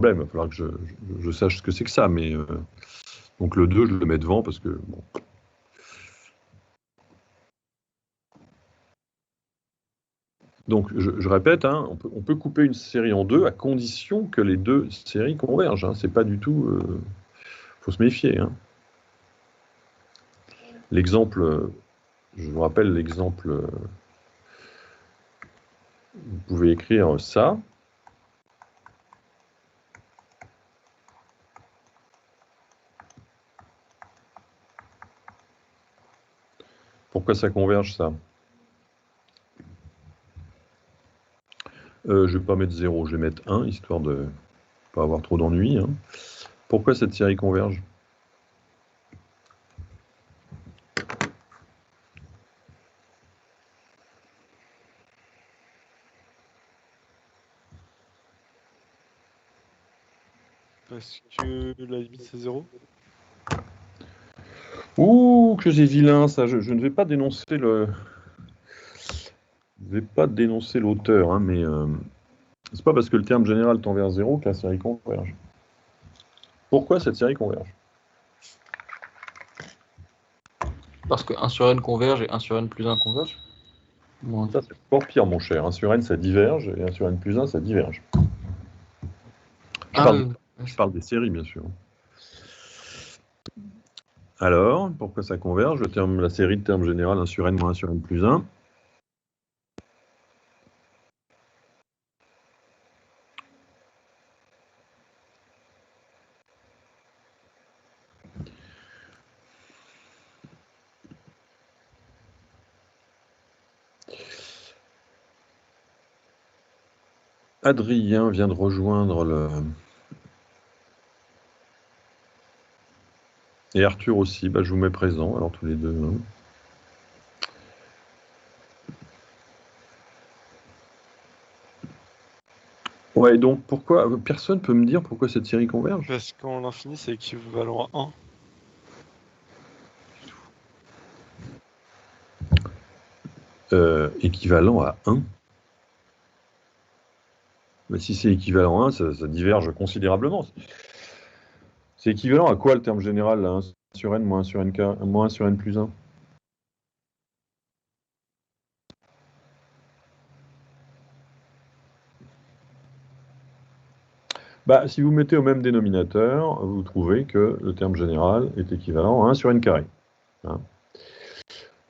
problème, il va falloir que je sache ce que c'est que ça, mais donc le 2, je le mets devant parce que bon. Donc je répète, hein, on peut couper une série en deux à condition que les deux séries convergent. Hein, c'est pas du tout, faut se méfier. Hein. L'exemple, je vous rappelle l'exemple. Vous pouvez écrire ça. Pourquoi ça converge, ça? Je ne vais pas mettre 0, je vais mettre 1, histoire de ne pas avoir trop d'ennuis. Hein. Pourquoi cette série converge? Parce que la limite c'est 0. Ouh, que c'est vilain, ça. Je ne vais pas dénoncer l'auteur, hein, mais c'est pas parce que le terme général tend vers 0 que la série converge. Pourquoi cette série converge? Parce que 1 sur n converge et 1 sur n plus 1 converge. Ça, c'est encore pire, mon cher. 1 sur n, ça diverge, et 1 sur n plus 1, ça diverge. Je parle des séries, bien sûr. Alors, pourquoi ça converge? La série de termes général 1 sur n moins 1 sur n plus 1. Adrien vient de rejoindre le... Et Arthur aussi, bah, je vous mets présent, alors tous les deux. Hein. Ouais, donc pourquoi... Personne peut me dire pourquoi cette série converge? Parce qu'en l'infini c'est équivalent à 1. Équivalent à 1. Mais si c'est équivalent à 1, ça diverge considérablement. C'est équivalent à quoi le terme général, là, 1 sur n moins 1 sur n, moins 1 sur n plus 1? Bah, si vous mettez au même dénominateur, vous trouvez que le terme général est équivalent à 1 sur n carré. Hein.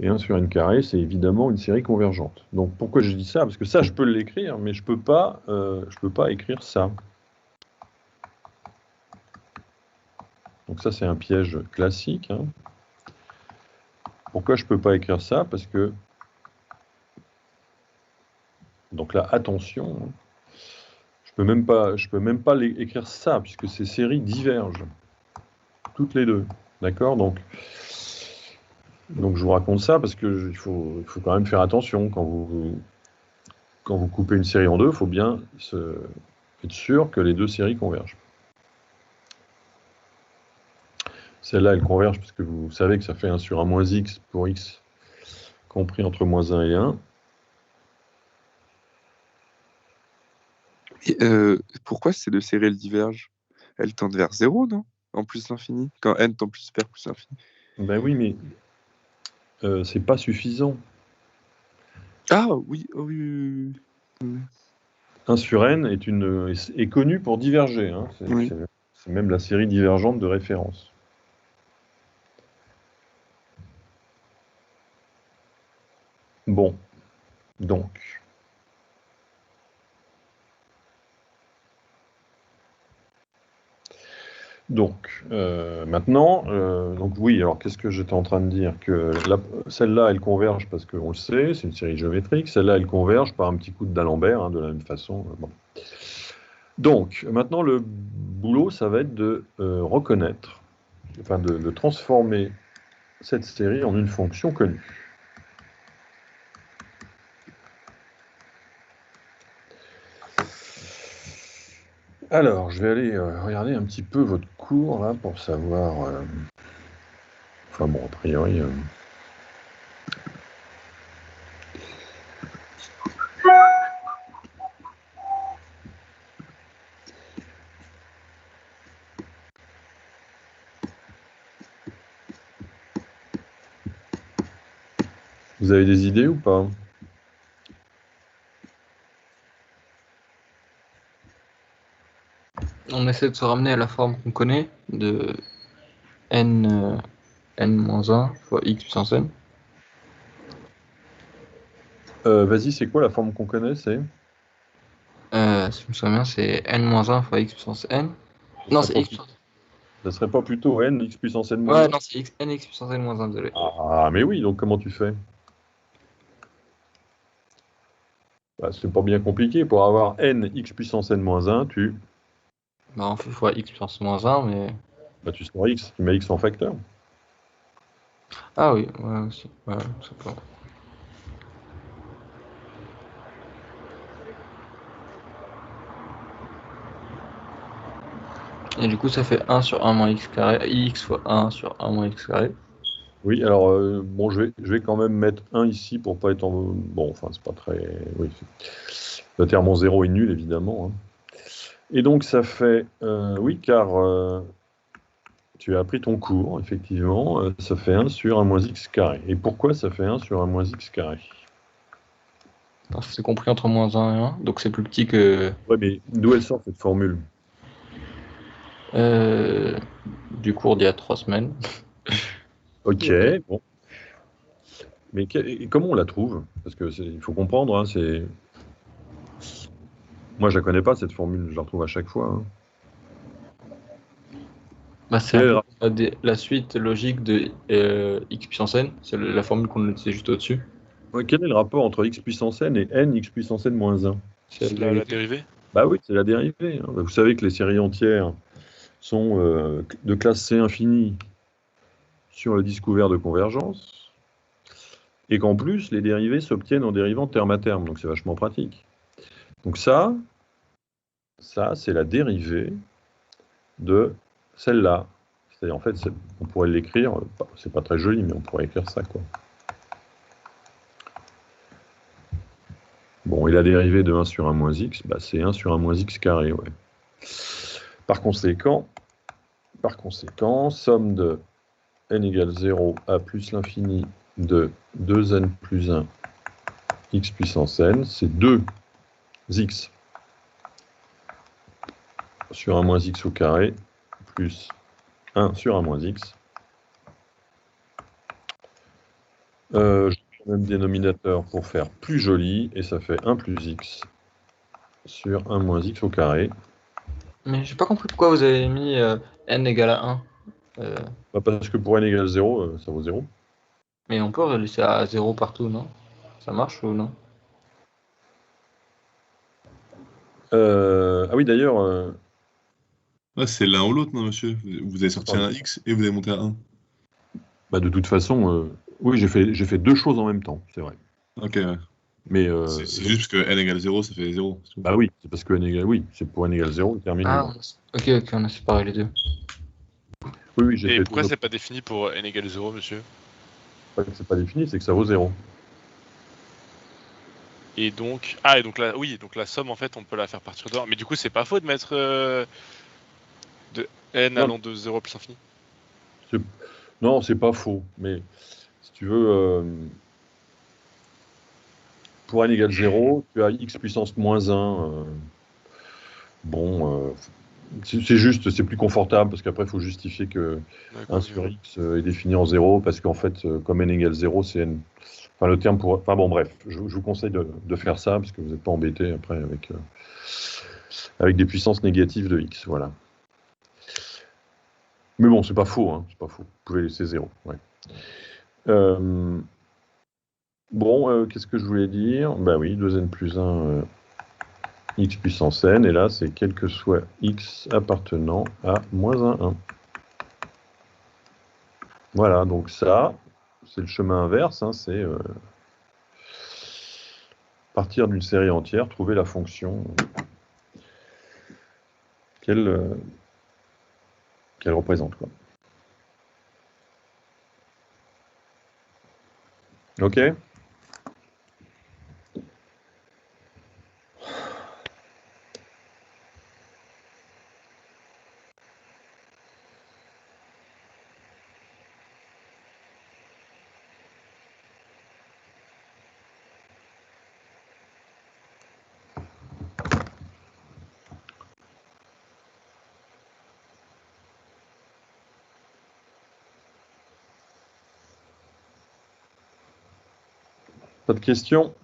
Et 1 sur n carré, c'est évidemment une série convergente. Donc pourquoi je dis ça? Parce que ça, je peux l'écrire, mais je peux pas écrire ça. Donc ça, c'est un piège classique. Hein. Pourquoi je ne peux pas écrire ça? Parce que... Donc là, attention, hein. Je peux même pas écrire ça, puisque ces séries divergent. Toutes les deux. D'accord? Donc je vous raconte ça parce qu'il faut quand même faire attention quand vous coupez une série en deux, il faut bien être sûr que les deux séries convergent. Celle-là, elle converge parce que vous savez que ça fait 1 sur 1 moins x pour x compris entre moins 1 et 1. Et pourquoi ces deux séries elles divergent? Elles tendent vers 0, non? En plus l'infini. Quand n tend vers plus l'infini. Ben oui, mais c'est pas suffisant. Ah oui, oh, oui. 1 sur n est connu pour diverger. Hein. C'est même la série divergente de référence. Bon, donc... Maintenant, donc oui, alors qu'est-ce que j'étais en train de dire? Que celle-là, elle converge parce qu'on le sait, c'est une série géométrique. Celle-là, elle converge par un petit coup de d'Alembert, hein, de la même façon. Bon. Donc, maintenant, le boulot, ça va être de reconnaître, enfin de transformer cette série en une fonction connue. Alors, je vais aller regarder un petit peu votre cours, là, pour savoir... Enfin bon, a priori... Vous avez des idées ou pas? On essaie de se ramener à la forme qu'on connaît de n, n-1 fois x puissance n. Vas-y, c'est quoi la forme qu'on connaît? C'est Si je me souviens bien, c'est n-1 fois x puissance n. Non, c'est x puissance. Ça serait pas plutôt n x puissance n moins Ouais, 1? non, c'est nx puissance n-1, désolé. Ah, mais oui, donc comment tu fais? Bah, c'est pas bien compliqué. Pour avoir n x puissance n moins 1, Bah, on fait fois x puissance moins 1, mais. tu sors x, tu mets x en facteur. Ah oui, ouais, aussi. Ouais, ça peut. Et du coup, ça fait 1 sur 1 moins x carré, x fois 1 sur 1 moins x carré. Oui, alors, bon, je vais quand même mettre 1 ici pour pas être en... Bon, enfin, c'est pas très... Oui, le terme en 0 est nul, évidemment, hein. Et donc, ça fait... oui, car tu as appris ton cours, effectivement, ça fait 1 sur 1 moins x carré. Et pourquoi ça fait 1 sur 1 moins x carré? Parce que c'est compris entre moins 1 et 1, donc c'est plus petit que. Ouais, mais d'où elle sort cette formule? euh, du cours d'il y a 3 semaines. Ok, bon. Mais et comment on la trouve? Parce que il faut comprendre, hein, c'est... Moi, je la connais pas, cette formule, je la retrouve à chaque fois, hein. Bah, c'est Quel un est le peu la suite logique de x puissance n, c'est la formule qu'on utilisait juste au-dessus. ouais, quel est le rapport entre x puissance n et n x puissance n moins 1? C'est C'est la dérivée. Bah oui, c'est la dérivée, hein. Vous savez que les séries entières sont de classe C infinie sur le disque ouvert de convergence, et qu'en plus, les dérivées s'obtiennent en dérivant terme à terme, donc c'est vachement pratique. Donc ça c'est la dérivée de celle-là. C'est-à-dire, en fait, on pourrait l'écrire, c'est pas très joli, mais on pourrait écrire ça, quoi. Bon, et la dérivée de 1 sur 1 moins x, bah, c'est 1 sur 1 moins x carré, ouais. Par conséquent, somme de n égale 0 à plus l'infini de 2n plus 1 x puissance n, c'est 2x sur 1 moins x au carré plus 1 sur 1 moins x. Je prends le même dénominateur pour faire plus joli, et ça fait 1 plus x sur 1 moins x au carré. Mais j'ai pas compris pourquoi vous avez mis n égale à 1. Bah, parce que pour n égale 0, ça vaut 0. Mais on peut laisser à 0 partout, non? Ça marche ou non? Ah oui, d'ailleurs, Ouais, c'est l'un ou l'autre, non, monsieur? Vous avez sorti un X et vous avez monté un 1. bah, de toute façon, oui, j'ai fait deux choses en même temps, c'est vrai. Ok, ouais. Mais C'est juste parce que n égale 0, ça fait 0. C'est tout. bah oui, c'est parce que n égale, oui, c'est pour n égale 0, terminé. Ah, ok, on a séparé les deux. Oui, oui, j'ai Et fait pourquoi deux c'est pas défini pour n égale 0, monsieur? pas que c'est pas défini, c'est que ça vaut 0. Et donc. Ah, et donc là, oui, donc la somme, en fait, on peut la faire partir de 1. Mais du coup, c'est pas faux de mettre de n Non, allant de 0 plus l'infini. c'est- non, c'est pas faux, mais si tu veux, pour n égale 0, tu as x puissance moins 1. Bon, c'est juste, c'est plus confortable, parce qu'après, il faut justifier que 1 D'accord, sur x est défini en 0, parce qu'en fait, comme n égale 0, c'est n. Enfin, le terme pour. Enfin bon, bref, je vous conseille de faire ça, parce que vous n'êtes pas embêté après avec des puissances négatives de x, voilà. Mais bon, c'est pas faux, hein, c'est pas faux. Vous pouvez laisser 0, ouais. Bon, qu'est-ce que je voulais dire? Bah oui, 2n plus 1 x puissance n, et là, c'est quel que soit x appartenant à moins 1. Voilà, donc ça, c'est le chemin inverse, hein, c'est partir d'une série entière, trouver la fonction qu'elle représente, quoi. Ok? Pas de questions?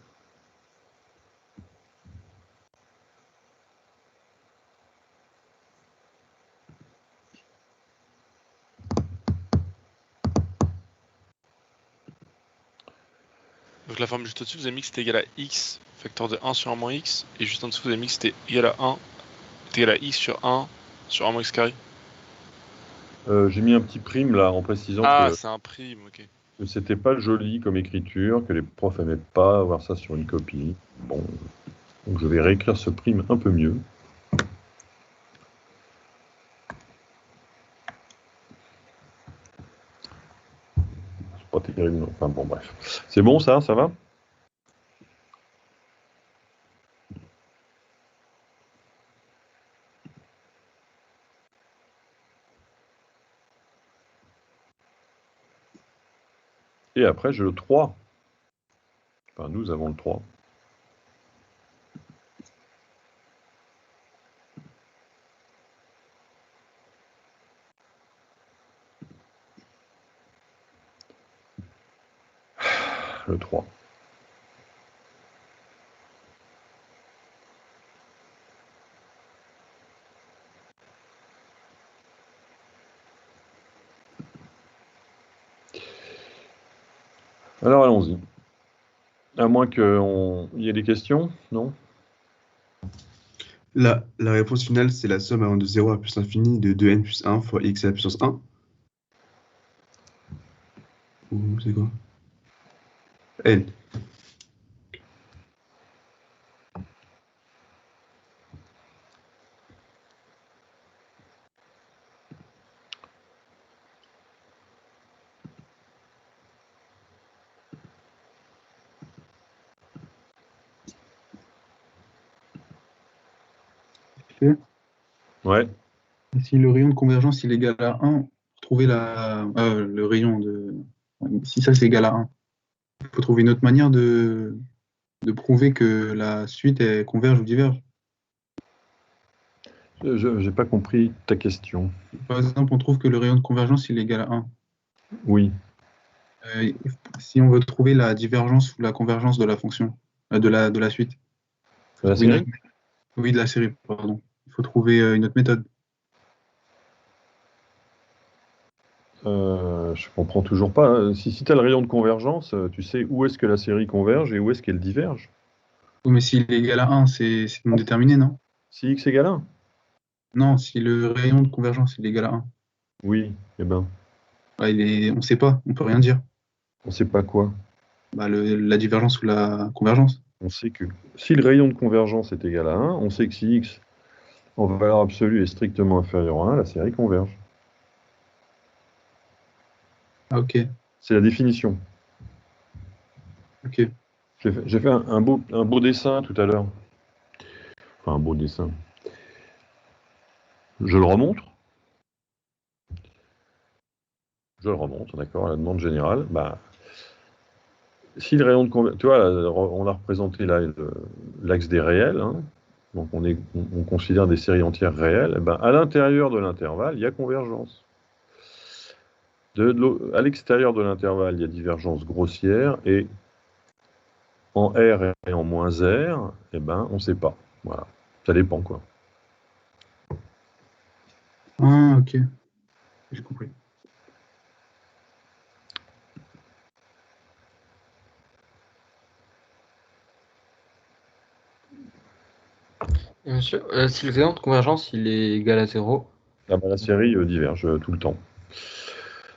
Donc la formule juste au-dessus, vous avez mis que c'était égal à x facteur de 1 sur 1 moins x, et juste en dessous, vous avez mis que c'était égal à 1, c'était égal à x sur 1 moins x carré. J'ai mis un petit prime là en précisant Ah, que c'est un prime, ok. c'était pas joli comme écriture, que les profs aimaient pas avoir ça sur une copie. Bon, donc je vais réécrire ce prime un peu mieux. C'est pas terrible, non. Enfin bon, bref. C'est bon ça va? Et après, j'ai le 3. Enfin, nous avons le 3. Le 3. Alors allons-y. À moins qu'il y ait des questions, non? La réponse finale, c'est la somme allant de 0 à plus l'infini de 2n plus 1 fois x à la puissance 1. Ou c'est quoi? N. Ouais. Si le rayon de convergence il est égal à 1, trouver le rayon de... Si ça c'est égal à 1, il faut trouver une autre manière de prouver que la suite elle converge ou diverge. Je n'ai pas compris ta question. Par exemple, on trouve que le rayon de convergence il est égal à 1. Oui. Si on veut trouver la divergence ou la convergence de la fonction, de la suite. De la série? Oui, de la série, pardon. Il faut trouver une autre méthode. Je comprends toujours pas. Si tu as le rayon de convergence, tu sais où est-ce que la série converge et où est-ce qu'elle diverge. Oui, mais s'il est égal à 1, c'est non déterminé, non? Si x égale 1? Non, si le rayon de convergence il est égal à 1. Oui, eh ben, On ne sait pas, on peut rien dire. on sait pas quoi. La divergence ou la convergence. On sait que si le rayon de convergence est égal à 1, on sait que si x en valeur absolue est strictement inférieur à 1, la série converge. Ah, ok. C'est la définition. Ok. J'ai fait un beau dessin tout à l'heure. Enfin, un beau dessin. Je le remonte. Je le remonte, d'accord, à la demande générale. Bah, si le rayon de convergence... Tu vois, là, on a représenté là l'axe des réels. Hein. Donc, on considère des séries entières réelles. Et ben, à l'intérieur de l'intervalle, il y a convergence. À l'extérieur de l'intervalle, il y a divergence grossière. Et en R et en moins R, eh ben, on ne sait pas. Voilà. Ça dépend, quoi. Ah, ok. J'ai compris. Et monsieur, si le rayon de convergence il est égal à 0, Ah ben, la série diverge tout le temps.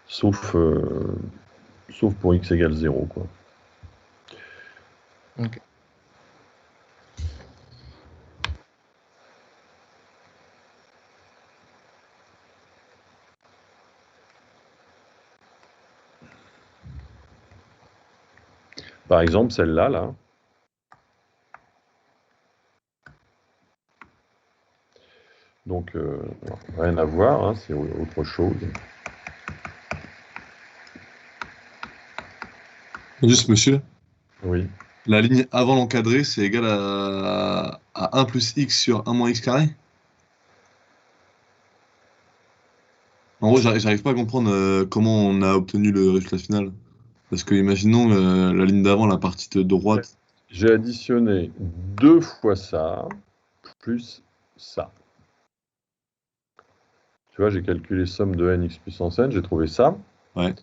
Sauf pour x égale 0, quoi. ok. Par exemple, celle-là, là. Donc, rien à voir, hein, c'est autre chose. Juste, monsieur, Oui. la ligne avant l'encadré, c'est égal à 1 plus x sur 1 moins x carré? En gros, j'arrive pas à comprendre comment on a obtenu le résultat final. Parce que imaginons la ligne d'avant, la partie de droite. J'ai additionné 2 fois ça, plus ça. Tu vois, j'ai calculé somme de n x puissance n, j'ai trouvé ça. Ouais.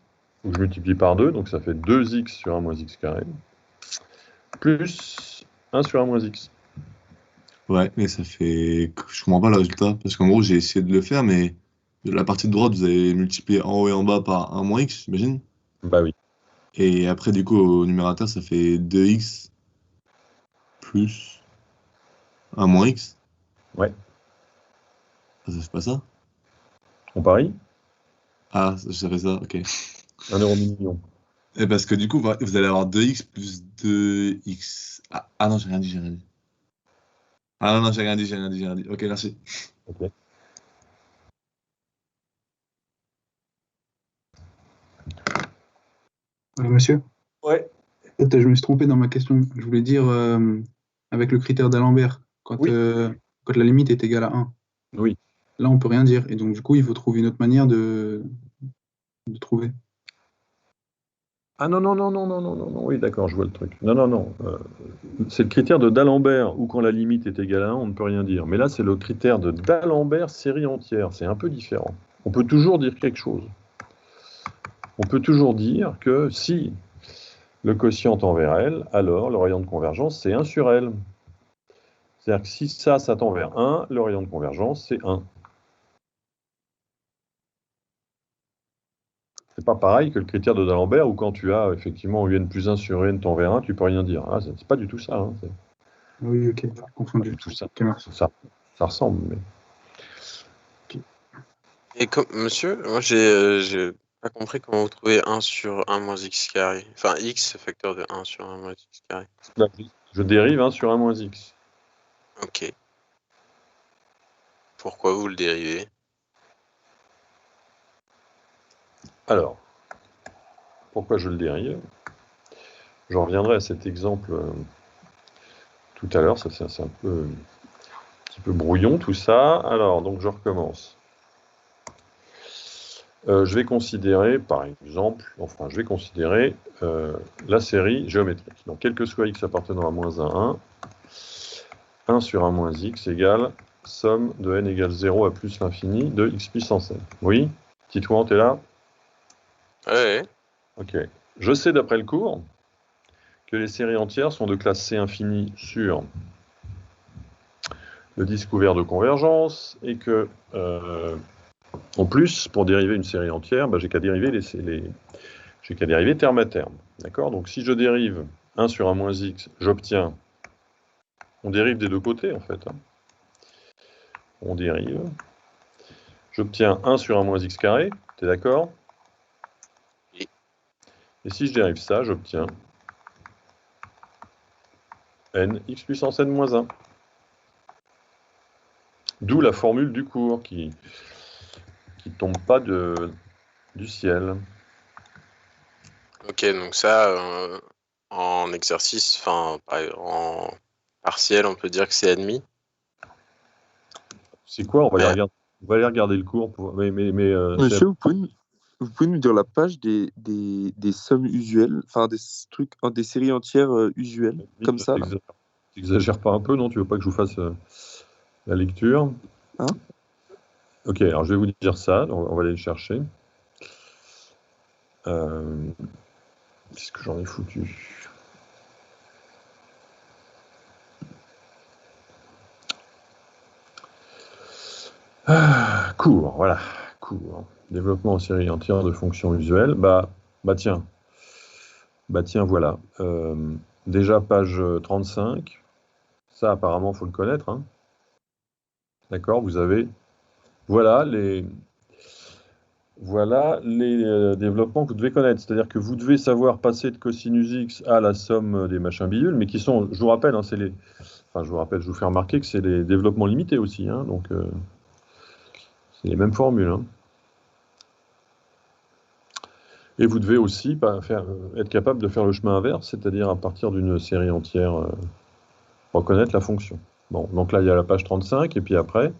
Donc je multiplie par 2, donc ça fait 2x sur 1 moins x carré, plus 1 sur 1 moins x. Ouais, mais ça fait. Je comprends pas le résultat. Parce qu'en gros, j'ai essayé de le faire, mais de la partie de droite, vous avez multiplié en haut et en bas par 1 moins x, j'imagine. Bah oui. Et après, du coup, au numérateur, ça fait 2x plus 1 moins x. Ouais. Ah, ça fait pas ça? On parie Ah, ça fait ça, ok. 1 euro million. Et parce que du coup, vous allez avoir 2x plus 2x. Ah non, j'ai rien dit, j'ai rien dit. Ah non, non, j'ai rien dit, j'ai rien dit, j'ai rien dit. Ok, merci. Ok. Monsieur, Ouais. peut-être je me suis trompé dans ma question. Je voulais dire, avec le critère d'Alembert, quand, Oui. quand la limite est égale à 1, Oui. là on peut rien dire. Et donc du coup, il faut trouver une autre manière de trouver. Ah non, non, non, non, non, non, non, non, oui, d'accord, je vois le truc. Non, non, non. C'est le critère de d'Alembert, où quand la limite est égale à 1, on ne peut rien dire. Mais là, c'est le critère de d'Alembert série entière. C'est un peu différent. On peut toujours dire quelque chose. On peut toujours dire que si le quotient tend vers L, alors le rayon de convergence, c'est 1 sur L. C'est-à-dire que si ça tend vers 1, le rayon de convergence, c'est 1. C'est pas pareil que le critère de d'Alembert, où quand tu as effectivement un plus 1 sur n tend vers 1, tu peux rien dire. Ah, c'est pas du tout ça. Hein. C'est Oui, ok, pas confondu. du tout ça. Ok, merci. Ça ressemble, mais... Et comme, monsieur, moi j'ai pas compris comment vous trouvez 1 sur 1 moins x carré. Enfin, x facteur de 1 sur 1 moins x carré. Là, je dérive 1 sur 1 moins x. Ok. Pourquoi vous le dérivez? Alors, pourquoi je le dérive? Je reviendrai à cet exemple tout à l'heure. Ça, c'est un petit peu brouillon tout ça. Alors, donc je recommence. Je vais considérer, par exemple, je vais considérer la série géométrique. Donc, quel que soit x appartenant à moins 1, 1 sur 1 moins x égale somme de n égale 0 à plus l'infini de x puissance n. Oui? Titouan, t'es là? Ouais. Ok. Je sais d'après le cours que les séries entières sont de classe C infini sur le disque ouvert de convergence et que, en plus, pour dériver une série entière, j'ai qu'à dériver j'ai qu'à dériver terme à terme. D'accord? Donc si je dérive 1 sur 1 moins x, j'obtiens... On dérive des deux côtés, en fait. Hein. On dérive. J'obtiens 1 sur 1 moins x carré. T'es d'accord? Oui. Et si je dérive ça, j'obtiens n x puissance n moins 1. D'où la formule du cours qui tombe pas du ciel. Ok, donc ça, en exercice, enfin, en partiel, on peut dire que c'est admis. C'est quoi? On va Ouais. aller regarder le cours. Monsieur, vous pouvez nous dire la page des sommes usuelles, enfin des trucs, des séries entières usuelles, comme ça là. T'exagères pas un peu, non? Tu veux pas que je vous fasse la lecture? Hein? Ok, alors je vais vous dire ça, on va aller le chercher. Qu'est-ce que j'en ai foutu? Cours, voilà. Cours. Développement en série entière de fonctions usuelles. Tiens, voilà. Déjà, page 35. Ça, apparemment, il faut le connaître. Hein. D'accord, vous avez... Voilà les développements que vous devez connaître. C'est-à-dire que vous devez savoir passer de cosinus x à la somme des machins bidules, mais qui sont, je vous rappelle, hein, je vous fais remarquer que c'est les développements limités aussi. Hein, donc, c'est les mêmes formules. Hein. Et vous devez aussi être capable de faire le chemin inverse, c'est-à-dire à partir d'une série entière, reconnaître la fonction. Bon, donc là, il y a la page 35, et puis après...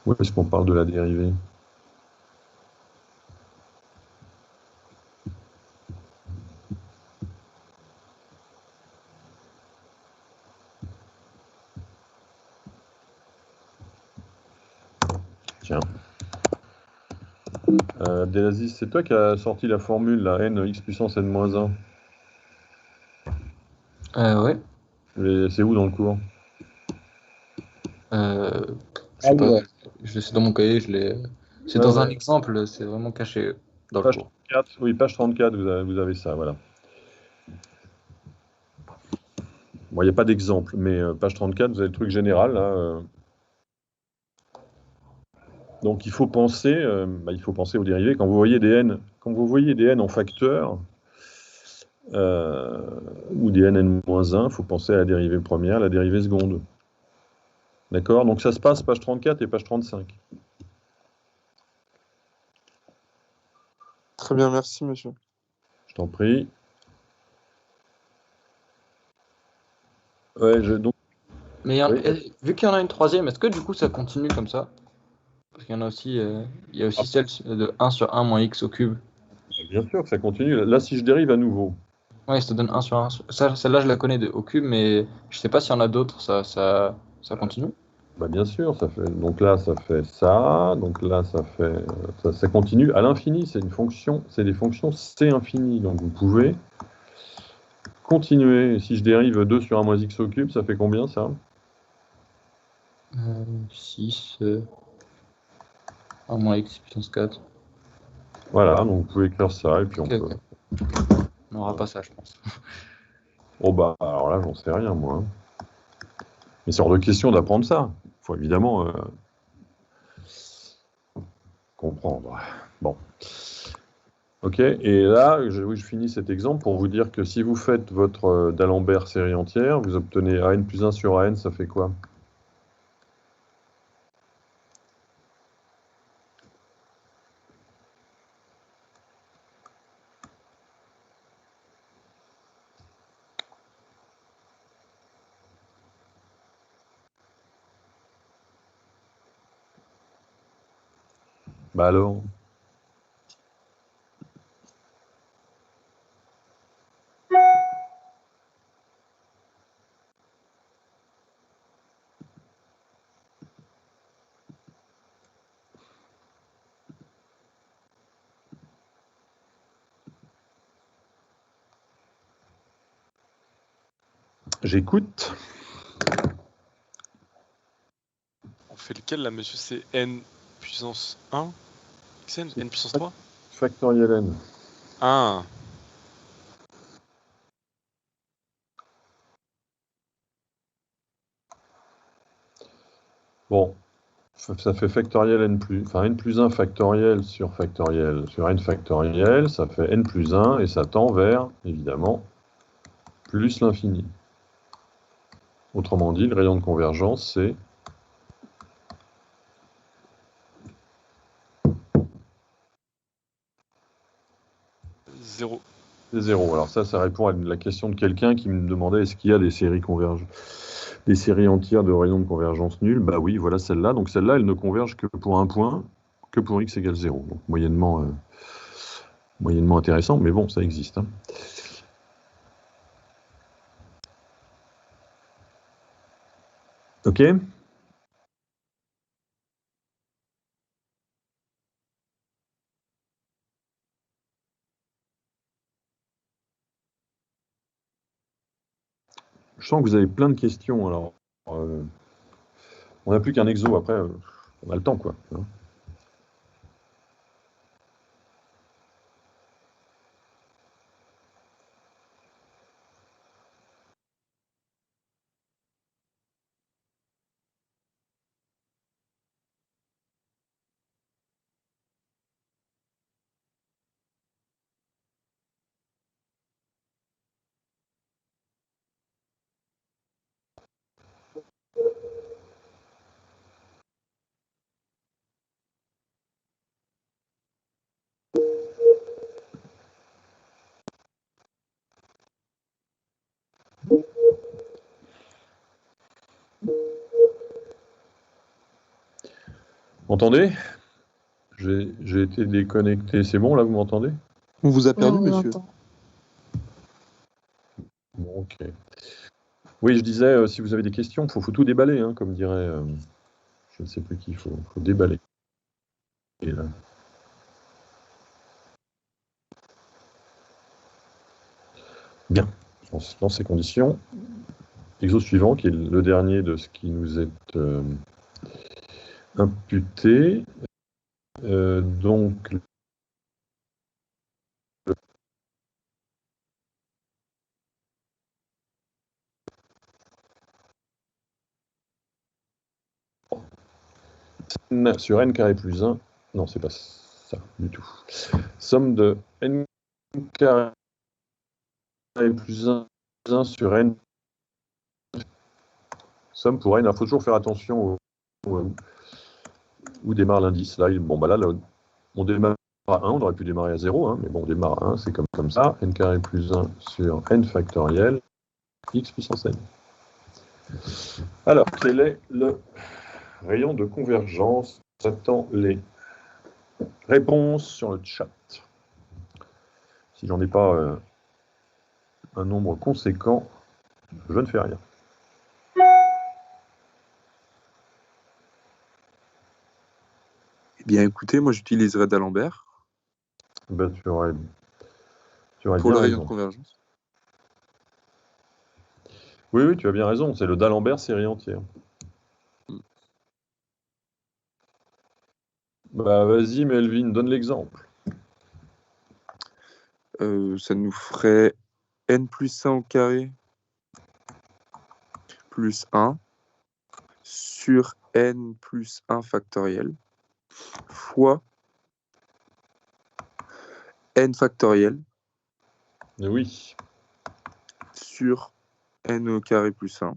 Où est-ce qu'on parle de la dérivée? Tiens. Abdelaziz, c'est toi qui as sorti la formule, la n x puissance n-1. Ouais. C'est où dans le cours? Je sais pas, c'est dans mon cahier, je l'ai. C'est dans un exemple, c'est vraiment caché dans le Page cours. 34, oui, page 34, vous avez ça, voilà. Bon, il n'y a pas d'exemple, mais page 34, vous avez le truc général, là. Donc, il faut penser aux dérivés. Quand vous voyez des n en facteur, ou des n-1, il faut penser à la dérivée première, la dérivée seconde. D'accord? Donc, ça se passe page 34 et page 35. Très bien, merci, monsieur. Je t'en prie. Ouais, donc, Mais oui. vu qu'il y en a une troisième, est-ce que du coup ça continue comme ça? Parce qu'il y en a aussi, il y a aussi celle de 1 sur 1 moins x au cube. Bien sûr que ça continue. Là, si je dérive à nouveau, Ouais, ça te donne 1 sur 1. Celle-là, je la connais au cube, mais je sais pas s'il y en a d'autres, ça continue. bah bien sûr, ça fait. Donc là, ça fait ça. Donc là, ça fait. Ça continue à l'infini. C'est une fonction. C'est des fonctions C infini. Donc vous pouvez continuer. Si je dérive 2 sur 1 moins x au cube, ça fait combien ça? 6, 1 moins x puissance 4. Voilà, donc vous pouvez écrire ça et puis on Ok, peut. ok. On n'aura pas ça, je pense. Oh bah alors là, j'en sais rien moi, hein. Mais c'est hors de question d'apprendre ça. Il faut évidemment comprendre. Bon. Ok, et là, oui, je finis cet exemple pour vous dire que si vous faites votre d'Alembert série entière, vous obtenez AN plus 1 sur AN, ça fait quoi? Bah alors? J'écoute. On fait lequel là, monsieur? C'est n puissance 1? C'est n puissance 3? Factoriel n. Ah. Bon, ça fait factoriel n plus, enfin n plus 1 factoriel sur n factoriel, ça fait n plus 1 et ça tend vers, évidemment, plus l'infini. Autrement dit, le rayon de convergence, c'est 0. 0. Alors ça répond à la question de quelqu'un qui me demandait est-ce qu'il y a des séries des séries entières de rayons de convergence nuls? Bah oui, voilà celle-là. Donc celle-là, elle ne converge que pour un point, que pour x égale 0. Donc moyennement intéressant, mais bon, ça existe, hein. Ok? Je sens que vous avez plein de questions. Alors, on n'a plus qu'un exo. Après, on a le temps, quoi, hein. M'entendez? J'ai été déconnecté. C'est bon, là, vous m'entendez? On vous a Oui, perdu, on vous monsieur. entend. Bon, ok. Oui, je disais, si vous avez des questions, faut tout déballer, hein, comme dirait, je ne sais plus qui, faut déballer. Et là. Bien. Dans ces conditions, exo suivant, qui est le dernier de ce qui nous est imputé. Donc, n sur n carré plus 1, non, c'est pas ça du tout. Somme de n carré plus 1 sur n. Somme pour n, il faut toujours faire attention où démarre l'indice. Là, bon, bah là, on démarre à 1, on aurait pu démarrer à 0, hein, mais bon, on démarre à 1, c'est comme ça. N carré plus 1 sur n factoriel, x puissance n. Alors, quel est le rayon de convergence? J'attends les réponses sur le chat. Si j'en ai pas un nombre conséquent, je ne fais rien. Eh bien, écoutez, moi, j'utiliserai d'Alembert Ben, tu aurais pour bien le rayon raison. de convergence. Oui, tu as bien raison. C'est le d'Alembert série entière. Bah, vas-y, Melvin, donne l'exemple. Ça nous ferait n plus 1 au carré plus 1 sur n plus 1 factoriel fois n factoriel Oui. sur n au carré plus 1.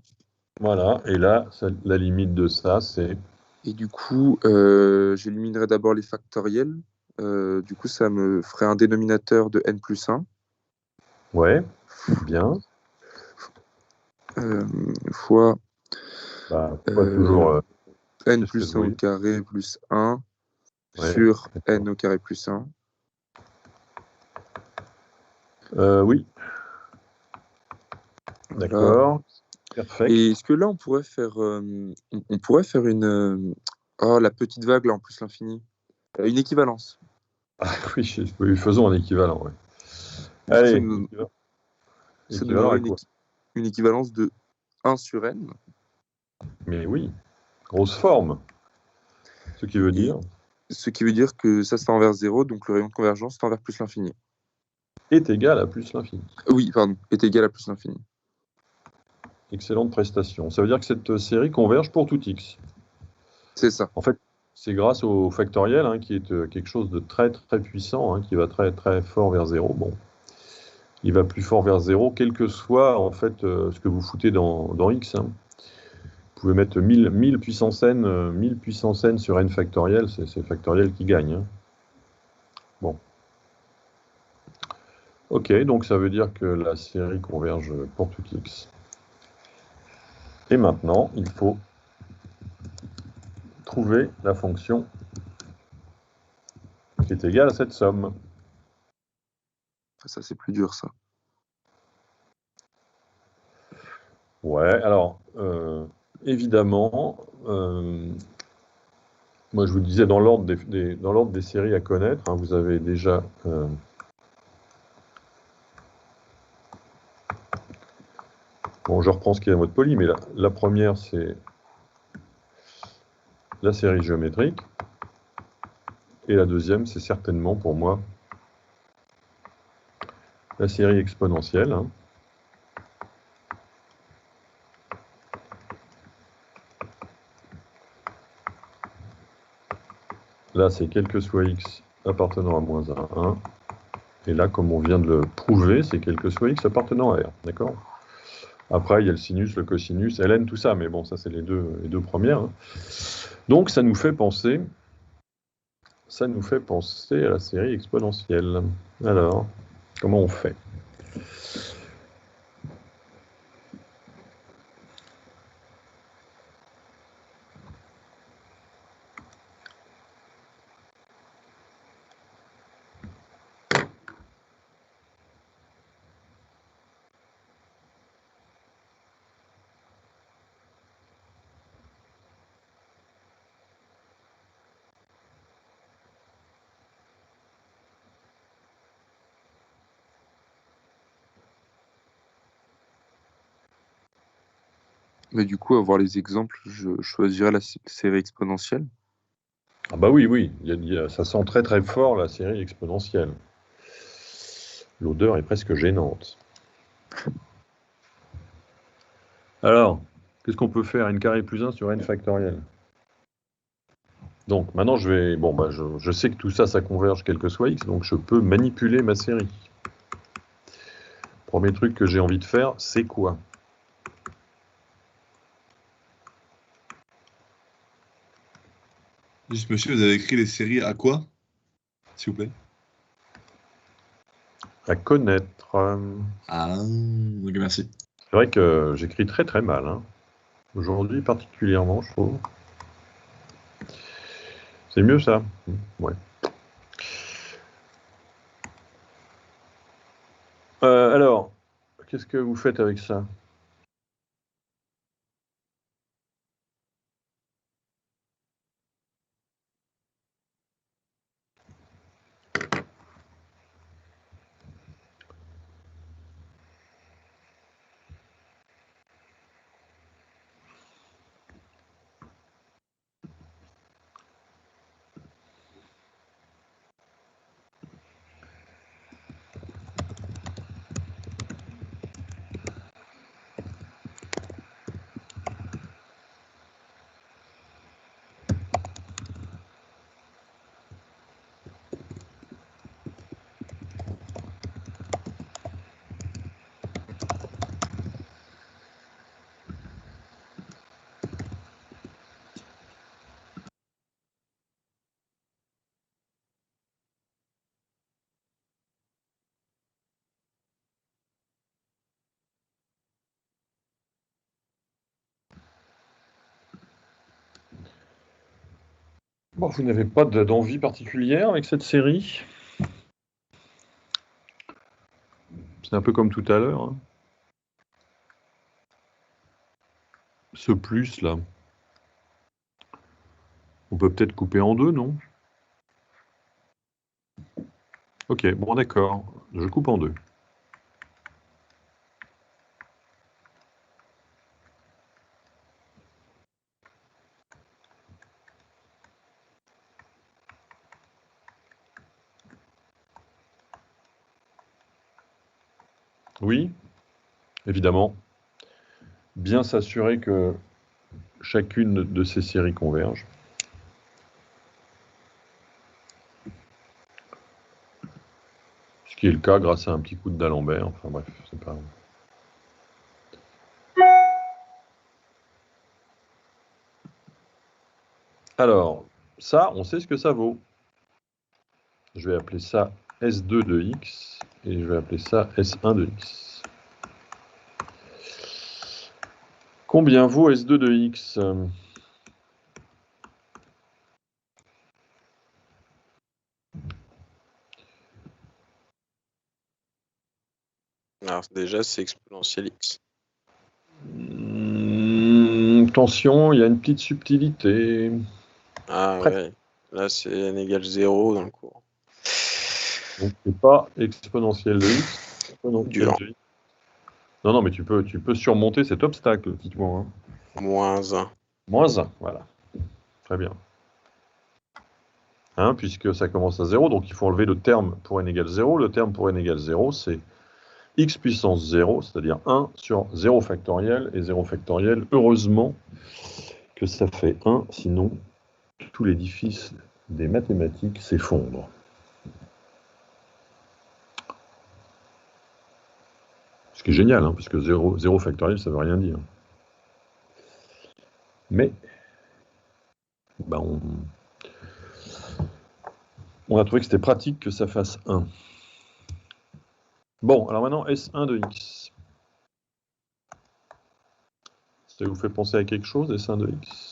Voilà. Et là, la limite de ça, c'est... Et du coup, j'éliminerai d'abord les factoriels. Du coup, ça me ferait un dénominateur de n plus 1. Ouais, bien. Fois Bah, pourquoi toujours... n qu'est-ce que plus vous 1 au voulez? carré plus 1 Ouais, sur d'accord. n au carré plus 1. Oui. Voilà. D'accord. Perfect. Et est-ce que là, on pourrait faire une... la petite vague, là, en plus l'infini. Une équivalence. Ah oui, faisons un équivalent. Ouais. Du coup, Allez, ça nous équivalent donnerait à quoi? une équivalence de 1 sur n. Mais oui, grosse forme. Ce qui veut Et dire ce qui veut dire que ça tend vers 0, donc le rayon de convergence tend vers plus l'infini. est égal à plus l'infini. Oui, pardon, est égal à plus l'infini. Excellente prestation. Ça veut dire que cette série converge pour tout x. C'est ça. En fait, c'est grâce au factoriel, hein, qui est quelque chose de très très puissant, hein, qui va très très fort vers 0. Bon, il va plus fort vers 0, quel que soit en fait ce que vous foutez dans x. Hein. Vous pouvez mettre 1000 puissance n, 1000 puissance n sur n factoriel, c'est factoriel qui gagne. Hein. Bon. Ok, donc ça veut dire que la série converge pour tout x. Et maintenant, il faut trouver la fonction qui est égale à cette somme. Ça, c'est plus dur, ça. Ouais, alors, évidemment, moi je vous disais dans l'ordre des séries à connaître, hein, vous avez déjà... bon, je reprends ce qui est en mode poly, mais la première, c'est la série géométrique. Et la deuxième, c'est certainement pour moi la série exponentielle. Hein. Là, c'est quel que soit x appartenant à moins 1. Et là, comme on vient de le prouver, c'est quel que soit x appartenant à R. D'accord ? Après, il y a le sinus, le cosinus, ln, tout ça. Mais bon, ça, c'est les deux premières. Hein. Donc, ça nous fait penser à la série exponentielle. Alors, comment on fait ? Mais du coup, avoir les exemples, je choisirais la série exponentielle. Ah bah oui, oui, ça sent très très fort la série exponentielle. L'odeur est presque gênante. Alors, qu'est-ce qu'on peut faire? N carré plus 1 sur N factoriel. Donc maintenant je vais. Bon bah je sais que tout ça, ça converge quel que soit X, donc je peux manipuler ma série. Premier truc que j'ai envie de faire, c'est quoi? Juste, monsieur, vous avez écrit les séries à quoi? S'il vous plaît. À connaître. Ah, ok, merci. C'est vrai que j'écris très très mal, hein. Aujourd'hui particulièrement, je trouve. C'est mieux ça? Ouais. Alors, qu'est-ce que vous faites avec ça? Bon, vous n'avez pas d'envie particulière avec cette série? C'est un peu comme tout à l'heure, hein. Ce plus là, on peut peut-être couper en deux, non? Ok, bon d'accord, je coupe en deux. Oui, évidemment. Bien s'assurer que chacune de ces séries converge. Ce qui est le cas grâce à un petit coup de d'Alembert. Enfin bref, c'est pas... Alors, ça, on sait ce que ça vaut. Je vais appeler ça S2 de X et je vais appeler ça S1 de X. Combien vaut S2 de X? Alors déjà, c'est exponentielle x. Attention, il y a une petite subtilité. Ah Presque. ouais, là c'est n égale 0 dans le cours. Donc c'est pas exponentielle de X, exponentielle Dur. de X. Non, non, mais tu peux surmonter cet obstacle, dites-moi, hein. Moins 1. Moins 1, voilà. Très bien. Hein, puisque ça commence à 0, donc il faut enlever le terme pour n égale 0. Le terme pour n égale 0, c'est x puissance 0, c'est-à-dire 1 sur 0 factoriel. Et 0 factoriel, heureusement que ça fait 1, sinon tout l'édifice des mathématiques s'effondre. Ce qui est génial, hein, puisque 0 factoriel, ça ne veut rien dire. Mais bah, on a trouvé que c'était pratique que ça fasse 1. Bon, alors maintenant, S1 de x. Ça vous fait penser à quelque chose, S1 de x?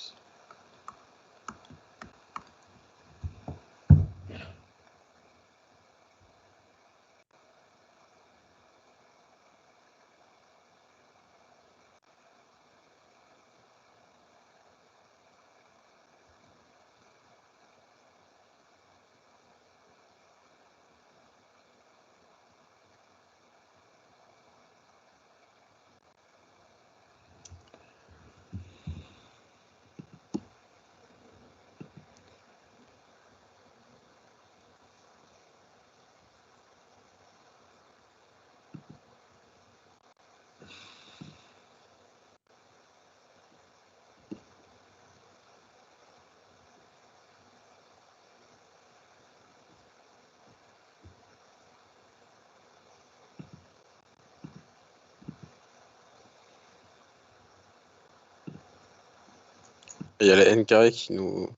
Il y a la n carré qui nous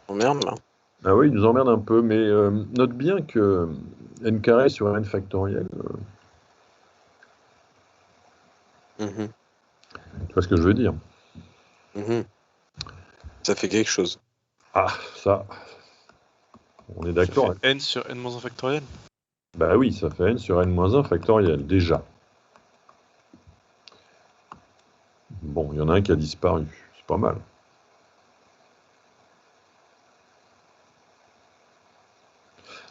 emmerde là. Ah oui, il nous emmerde un peu, mais note bien que n carré sur n factoriel, Mhm, tu vois ce que je veux dire? mhm. Ça fait quelque chose. Ah, ça, on est Ça d'accord. fait n sur n-1 factoriel. Bah oui, ça fait n sur n-1 factoriel, déjà. Bon, il y en a un qui a disparu, c'est pas mal.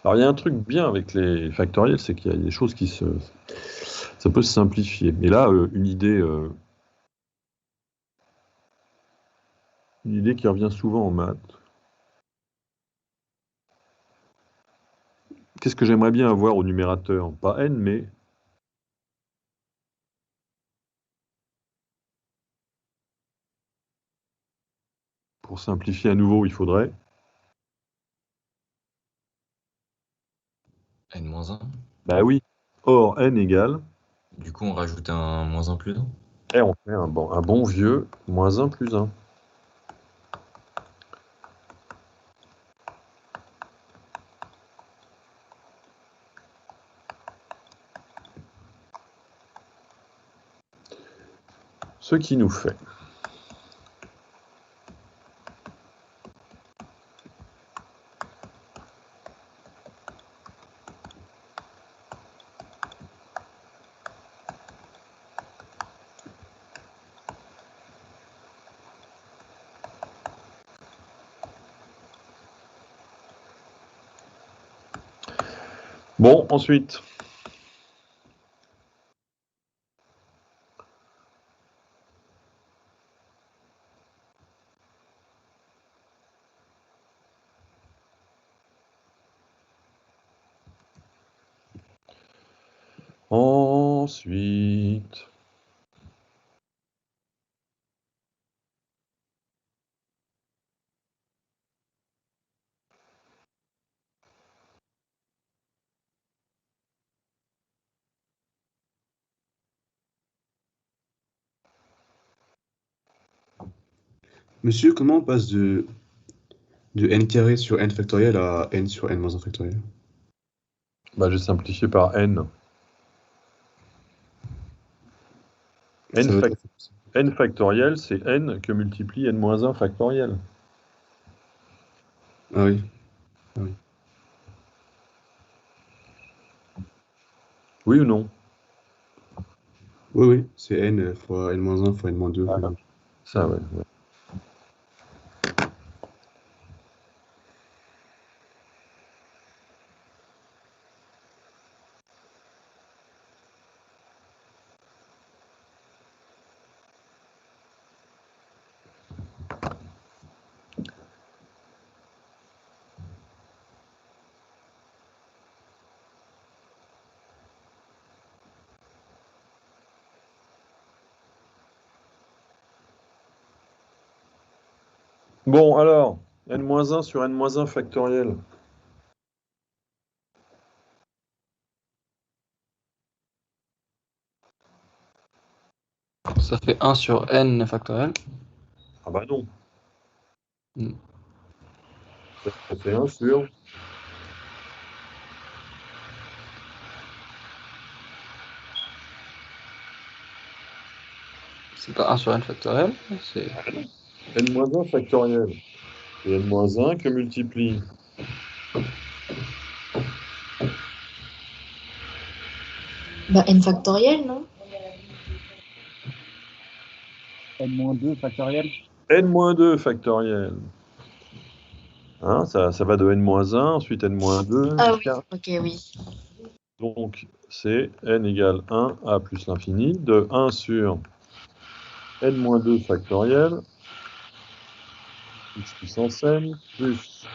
Alors, il y a un truc bien avec les factoriels, c'est qu'il y a des choses qui se... Ça peut se simplifier. Mais là, une idée qui revient souvent en maths. Qu'est-ce que j'aimerais bien avoir au numérateur? Pas n, mais... Pour simplifier à nouveau, il faudrait... n-1. Bah oui. Or, n égale... Du coup, on rajoute un -1 plus 1. Et on fait un bon vieux moins 1 plus 1. Ce qui nous fait... Bon, ensuite... Ensuite... Monsieur, comment on passe de n carré sur n factoriel à n sur n-1 factoriel? Bah, j'ai simplifié par n. Ça veut dire- N factoriel, c'est n que multiplie n-1 factoriel. Ah oui. Oui ou non? Oui, oui, c'est n fois n-1 fois n-2. Voilà. Ça, ouais. Bon, alors, n-1 sur n-1 factoriel. Ça fait 1 sur n factoriel. Ah bah non. Hmm. Ça fait 1 sur... C'est pas 1 sur n factoriel, c'est... n-1 factoriel. Et n-1 que multiplie Bah, n factoriel, non? n-2 factoriel. n-2 factoriel. Hein, ça va de n-1, ensuite n-2. Ah oui, ok, oui. Donc, c'est n égale 1 à plus l'infini de 1 sur n-2 factoriel x puissance n plus...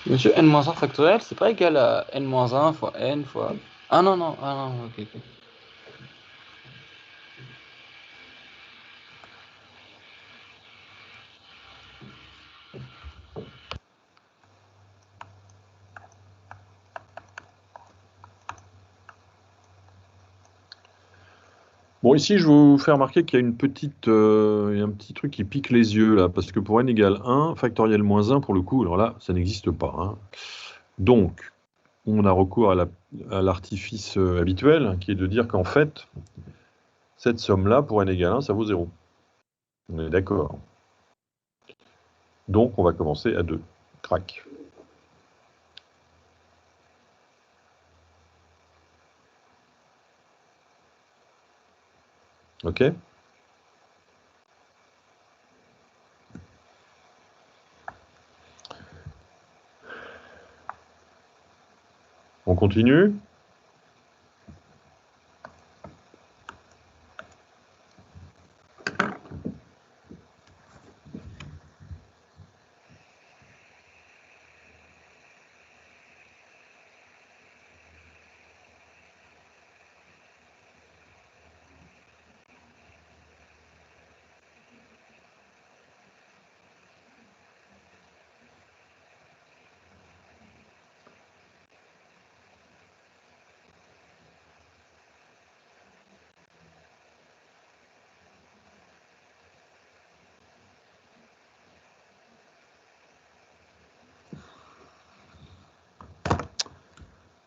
Monsieur, n-1 factoriel, c'est pas égal à n-1 fois n fois... Ah non, non, ok. Bon, ici, je vais vous faire remarquer qu'il y a une petite, il y a un petit truc qui pique les yeux, là, parce que pour n égale 1, factoriel moins 1, pour le coup, alors là, ça n'existe pas, hein. Donc, on a recours à l'artifice habituel, qui est de dire qu'en fait, cette somme-là, pour n égale 1, ça vaut 0. On est d'accord. Donc, on va commencer à 2. Crac. OK? On continue?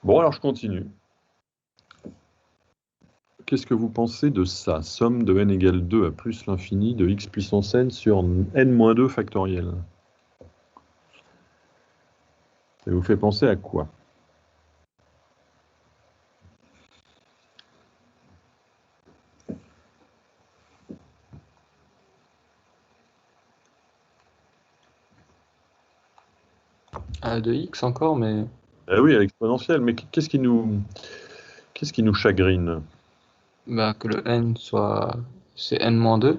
Bon, alors je continue. Qu'est-ce que vous pensez de ça? Somme de n égale 2 à plus l'infini de x puissance n sur n-2 factoriel. Ça vous fait penser à quoi? À 2x encore, mais Eh oui, à l'exponentielle, mais qu'est-ce qui nous chagrine? bah, que le n soit. C'est n-2.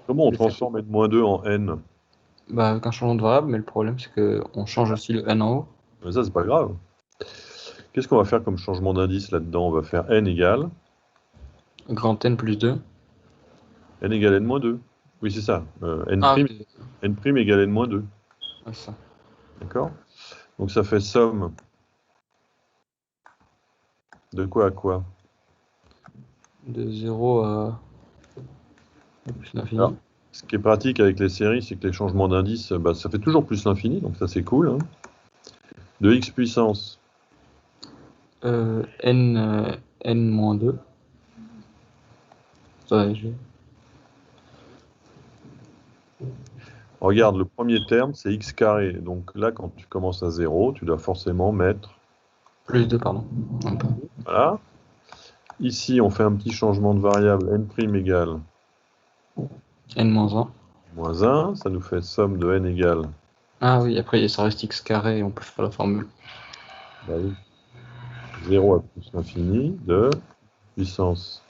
Comment on Et transforme n-2 en n? Bah, avec un changement de variable, mais le problème c'est qu'on change aussi le n en haut. Mais ça, c'est pas grave. Qu'est-ce qu'on va faire comme changement d'indice là-dedans? On va faire n égale Grand n plus 2. n égale n-2. Oui, c'est ça. N', Ah, n' égale n-2. ouais, ça. D'accord? Donc ça fait somme de quoi à quoi? De 0 à plus l'infini. Alors, ce qui est pratique avec les séries, c'est que les changements d'indice, bah, ça fait toujours plus l'infini, donc ça c'est cool, hein. De x puissance. n-2. Ouais, Regarde, le premier terme, c'est x carré. Donc là, quand tu commences à 0, tu dois forcément mettre... Plus 2, pardon. Voilà. Ici, on fait un petit changement de variable, n' égale... n-1. Moins 1, ça nous fait somme de n égale... Ah oui, après ça reste x carré, on peut faire la formule. Bah oui. 0 à plus l'infini de puissance.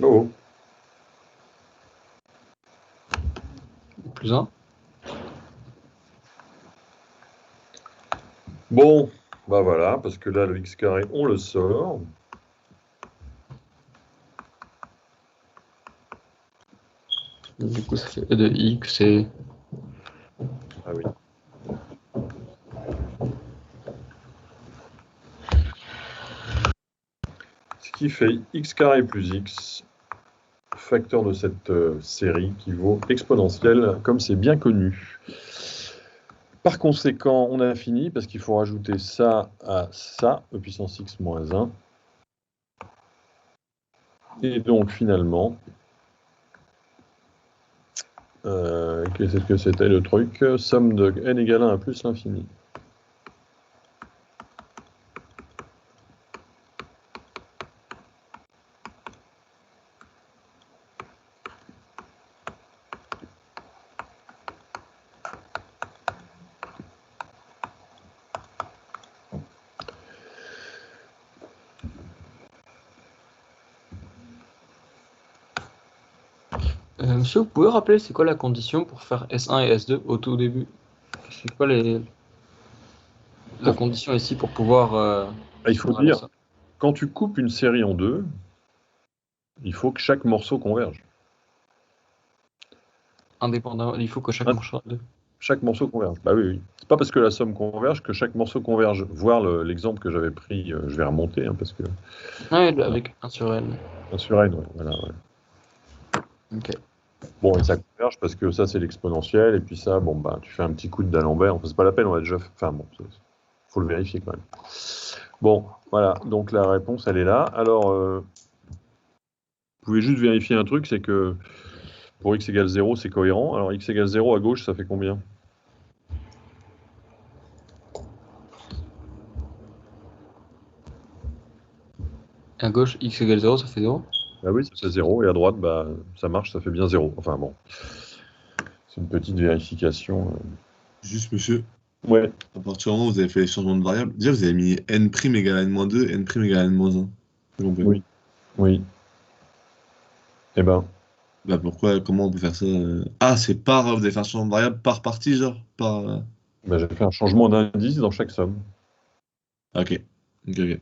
Oh. Plus 1. Bon, bah voilà, parce que là, le x carré, on le sort. Du coup, ça fait e de x et... Ah oui. Ce qui fait x carré plus x, facteur de cette série qui vaut exponentielle, comme c'est bien connu. Par conséquent, on a fini, parce qu'il faut rajouter ça à ça, e puissance x moins 1. Et donc, finalement, qu'est-ce que c'était le truc? Somme de n égale 1 à plus l'infini. Monsieur, vous pouvez rappeler c'est quoi la condition pour faire S1 et S2 au tout début? C'est quoi la condition ici pour pouvoir... Il faut dire, quand tu coupes une série en deux, il faut que chaque morceau converge. Indépendamment, il faut que chaque Ah. morceau de... Chaque morceau converge. Bah oui. C'est pas parce que la somme converge que chaque morceau converge. Voir l'exemple que j'avais pris, je vais remonter, parce que... Ouais, avec 1 sur n. 1 sur n, ouais. Voilà, ouais. Ok. Bon, et ça converge parce que ça, c'est l'exponentielle, et puis ça, bon, bah, tu fais un petit coup de d'Alembert. Enfin, c'est pas la peine, on a déjà fait... Enfin, bon, faut le vérifier quand même. Bon, voilà. Donc, la réponse, elle est là. Alors, vous pouvez juste vérifier un truc, c'est que pour x égale 0, c'est cohérent. Alors, x égale 0 à gauche, ça fait combien? À gauche, x égale 0, ça fait 0. Bah oui, ça fait 0, et à droite, bah, ça marche, ça fait bien 0. Enfin, bon. C'est une petite vérification. Juste, monsieur, Ouais. à partir du moment où vous avez fait les changements de variables, déjà vous avez mis n' égale à n-2, n' égale à n-1. Oui. Oui. Eh ben, Bah pourquoi, comment on peut faire ça Ah, c'est par, vous allez faire un changement de variable par partie, genre par... bah, j'ai fait un changement d'indice dans chaque somme. Ok. Ok.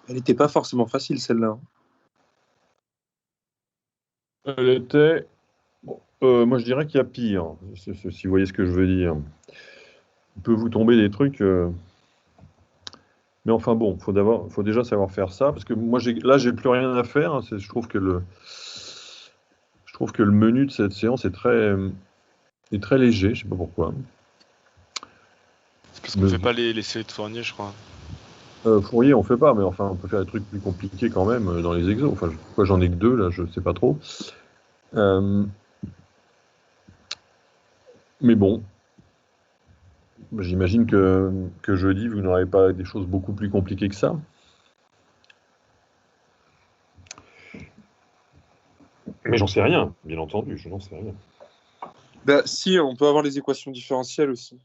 Elle n'était pas forcément facile, celle-là. Elle était... Bon, moi, je dirais qu'il y a pire, si vous voyez ce que je veux dire. Il peut vous tomber des trucs... Mais enfin bon, faut déjà savoir faire ça, parce que moi, là, j'ai plus rien à faire. Je trouve que le menu de cette séance est très léger, je sais pas pourquoi. C'est parce qu'on fait pas les séries de Fourier, je crois. Fourier, on fait pas, mais enfin, on peut faire des trucs plus compliqués quand même dans les exos. Enfin, pourquoi j'en ai que 2, là, je sais pas trop. Mais bon, j'imagine que jeudi, vous n'aurez pas des choses beaucoup plus compliquées que ça. Mais j'en sais rien, bien entendu, je n'en sais rien. Bah, si, on peut avoir les équations différentielles aussi.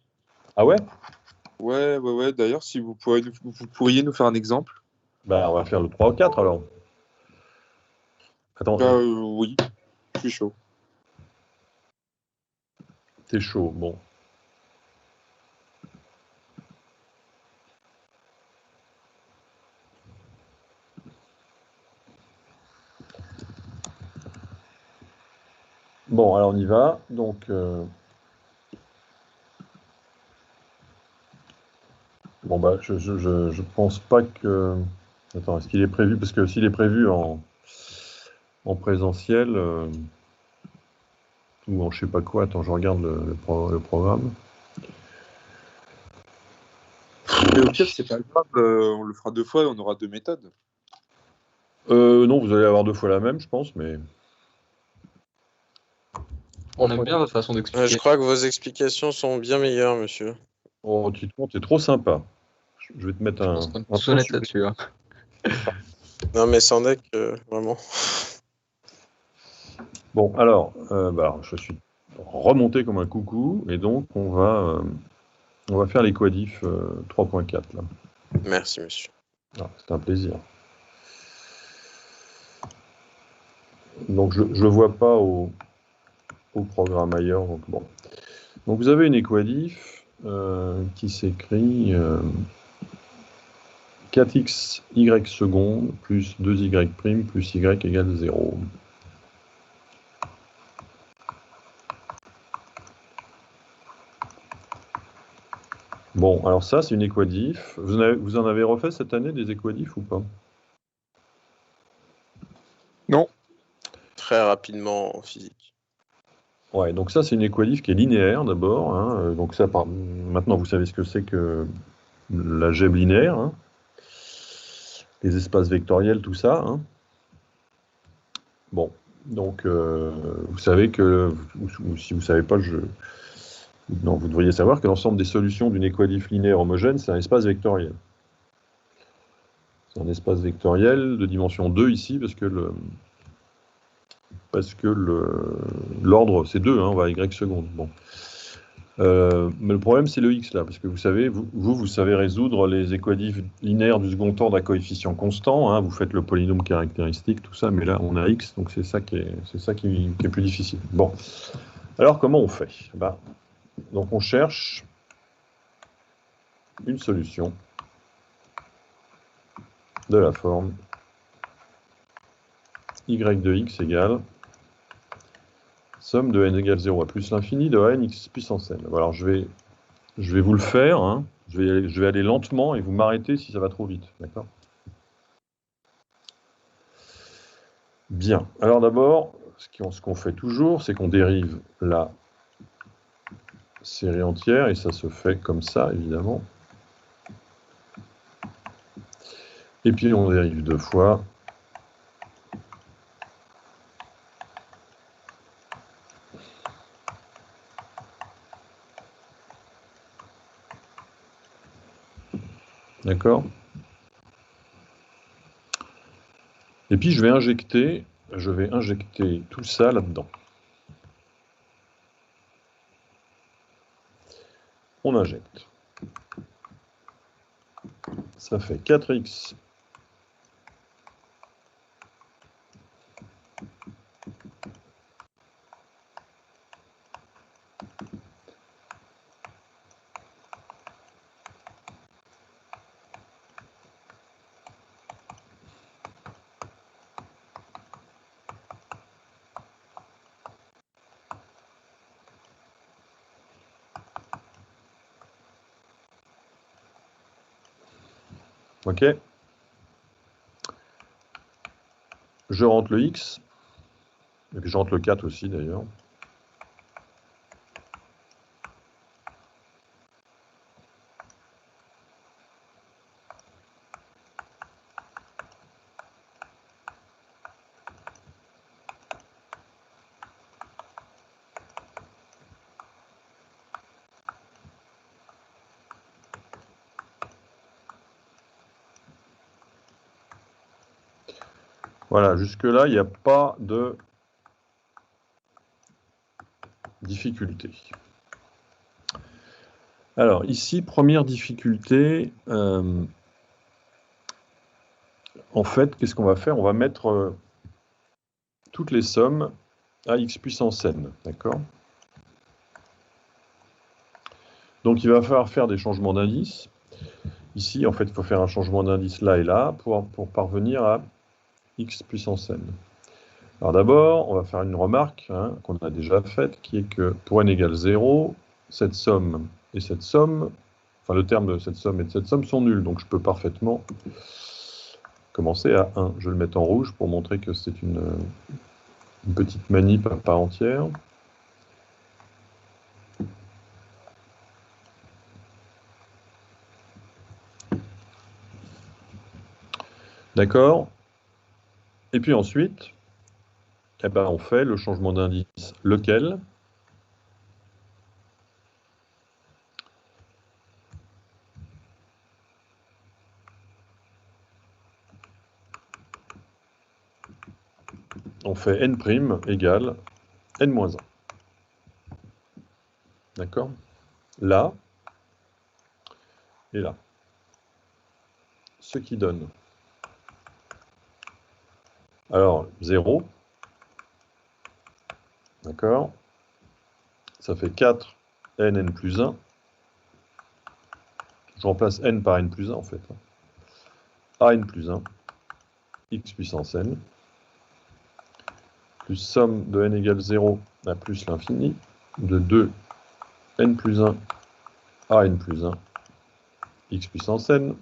Ah ouais? Ouais. D'ailleurs, si vous pourriez nous faire un exemple. Bah, on va faire le 3 ou 4 alors. Attends. Oui, je suis chaud. T'es chaud, bon. Bon, alors on y va. Donc, bon, bah, je pense pas que... Attends, est-ce qu'il est prévu? Parce que s'il est prévu en présentiel, ou en je sais pas quoi, attends, je regarde le programme. Mais au pire, c'est pas grave, on le fera 2 fois et on aura 2 méthodes. Non, vous allez avoir 2 fois la même, je pense, mais... On aime bien votre façon d'expliquer. Je crois que vos explications sont bien meilleures, monsieur. Oh, t'es trop sympa. Je vais te mettre un sonnette là-dessus. Hein. Non, mais sans deck, vraiment. Bon, alors, je suis remonté comme un coucou, et donc on va faire les quadifs 3.4 là. Merci, monsieur. C'est un plaisir. Donc je ne vois pas au programme ailleurs. Donc, bon. Donc vous avez une équadif qui s'écrit 4x y seconde plus 2y prime plus y égale 0. Bon, alors ça, c'est une équadif. Vous en avez refait cette année des équadifs ou pas? Non. Très rapidement en physique. Ouais, donc ça, c'est une équadif qui est linéaire d'abord. Hein. Donc ça, maintenant, vous savez ce que c'est que l'algèbre linéaire. Hein. Les espaces vectoriels, tout ça. Hein. Bon, donc vous savez que, ou si vous ne savez pas, non, vous devriez savoir que l'ensemble des solutions d'une équadif linéaire homogène, c'est un espace vectoriel. C'est un espace vectoriel de dimension 2 ici, parce que l'ordre, c'est 2, hein, on va à y seconde. Bon. Mais le problème, c'est le x là, parce que vous savez, vous savez résoudre les équadifs linéaires du second ordre à coefficient constant, hein, vous faites le polynôme caractéristique, tout ça, mais là, on a x, donc c'est ça qui est plus difficile. Bon. Alors, comment on fait? Donc on cherche une solution de la forme y de x égale somme de n égale 0 à plus l'infini de n x puissance n. Alors je vais vous le faire, hein. Je vais aller lentement et vous m'arrêtez si ça va trop vite, d'accord? Bien, alors d'abord, ce qu'on fait toujours, c'est qu'on dérive la série entière, et ça se fait comme ça, évidemment. Et puis on dérive 2 fois. D'accord? Et puis je vais injecter tout ça là-dedans. On injecte. Ça fait 4x ok? Je rentre le x, et puis je rentre le 4 aussi d'ailleurs. Voilà, jusque-là, il n'y a pas de difficulté. Alors, ici, première difficulté, en fait, qu'est-ce qu'on va faire? On va mettre toutes les sommes à x puissance n, d'accord? Donc, il va falloir faire des changements d'indice. Ici, en fait, il faut faire un changement d'indice là et là pour parvenir à x puissance n. Alors d'abord, on va faire une remarque qu'on a déjà faite, qui est que pour n égale 0, cette somme et cette somme, enfin le terme de cette somme et de cette somme sont nuls, donc je peux parfaitement commencer à 1. Je vais le mettre en rouge pour montrer que c'est une petite manip à part entière. D'accord? Et puis ensuite, eh ben, on fait le changement d'indice lequel? On fait n' égale n-1. D'accord? Là et là. Ce qui donne. Alors, 0. D'accord? Ça fait 4 n plus 1. Je remplace n par n plus 1 en fait. A n plus 1, x puissance n, plus somme de n égale 0 à plus l'infini, de 2 n plus 1 a n plus 1, x puissance n.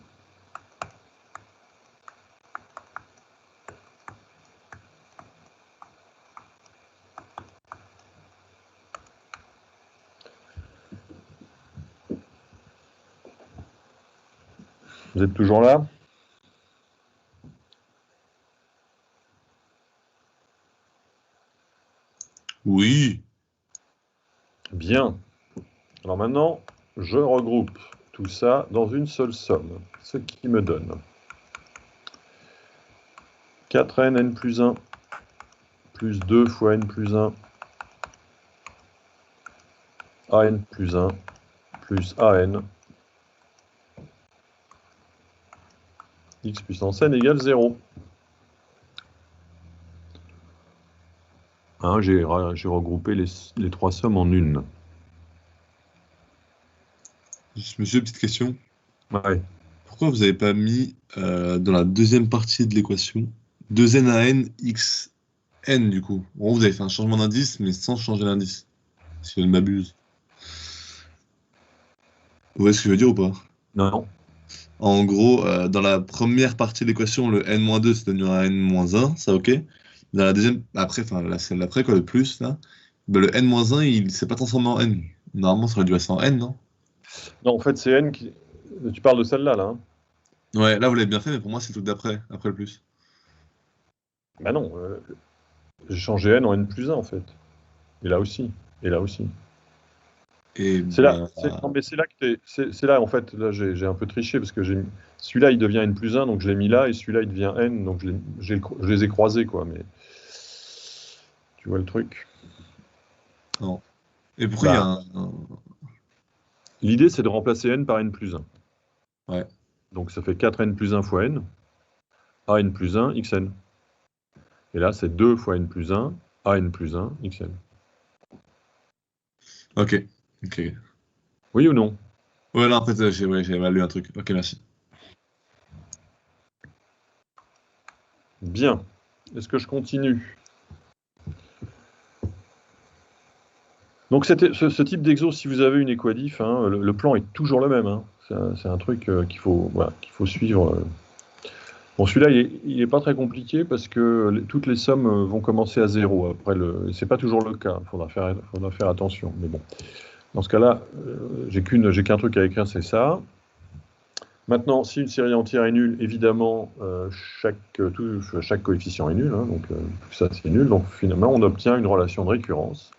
Vous êtes toujours là? Oui. Bien. Alors maintenant, je regroupe tout ça dans une seule somme, ce qui me donne 4n n plus 1 plus 2 fois n plus 1 an plus 1 plus an x puissance n égale 0. J'ai regroupé les trois sommes en une. Monsieur, petite question. Ouais. Pourquoi vous n'avez pas mis dans la deuxième partie de l'équation 2n à n x n du coup? En gros, vous avez fait un changement d'indice, mais sans changer l'indice. Si je ne m'abuse. Vous voyez ce que je veux dire ou pas? Non. En gros, dans la première partie de l'équation, le n-2 c'est devenu un n-1, ça ok. Dans la deuxième, après, enfin celle d'après, quoi, le plus, là, bah, le n-1, il s'est pas transformé en n. Normalement, ça aurait dû passer en n, non? Non, en fait, c'est n qui. Tu parles de celle-là, là. Hein. Ouais, là, vous l'avez bien fait, mais pour moi, c'est le truc d'après, après le plus. Bah non. J'ai changé n en n plus 1, en fait. Et là aussi. Et là aussi. Et C'est là, bah, non, mais c'est là que c'est là, en fait, là, j'ai un peu triché parce que celui-là, il devient n plus 1, donc je l'ai mis là, et celui-là, il devient n, donc je les ai croisés, quoi. Mais tu vois le truc. non. Et pourquoi il y a Bah, l'idée, c'est de remplacer n par n plus 1. Ouais. Donc ça fait 4n plus 1 fois n, a n plus 1, xn. Et là, c'est 2 fois n plus 1, a n plus 1, xn. Ok. Ok. Oui ou non? Ouais, là, en fait, j'ai mal lu un truc. Ok, merci. Bien. Est-ce que je continue? Donc ce type d'exo, si vous avez une équadif, hein, le plan est toujours le même. Hein. C'est un truc qu'il faut suivre. Bon, celui-là, il est pas très compliqué parce que toutes les sommes vont commencer à 0. Après, c'est pas toujours le cas. Il faudra faire attention. Mais bon, dans ce cas-là, j'ai qu'un truc à écrire, c'est ça. Maintenant, si une série entière est nulle, évidemment, chaque coefficient est nul. Hein, donc, tout ça, c'est nul. Donc, finalement, on obtient une relation de récurrence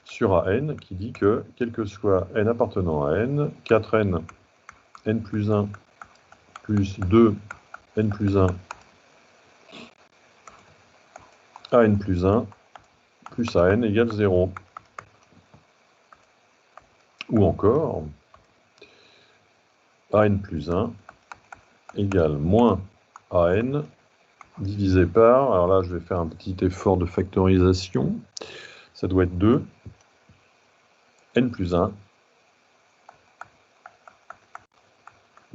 sur AN qui dit que, quel que soit n appartenant à n, 4n, n plus 1, plus 2, n plus 1, an plus 1, plus an égale 0. Ou encore, an plus 1 égale moins an divisé par, alors là je vais faire un petit effort de factorisation, ça doit être 2, n plus 1,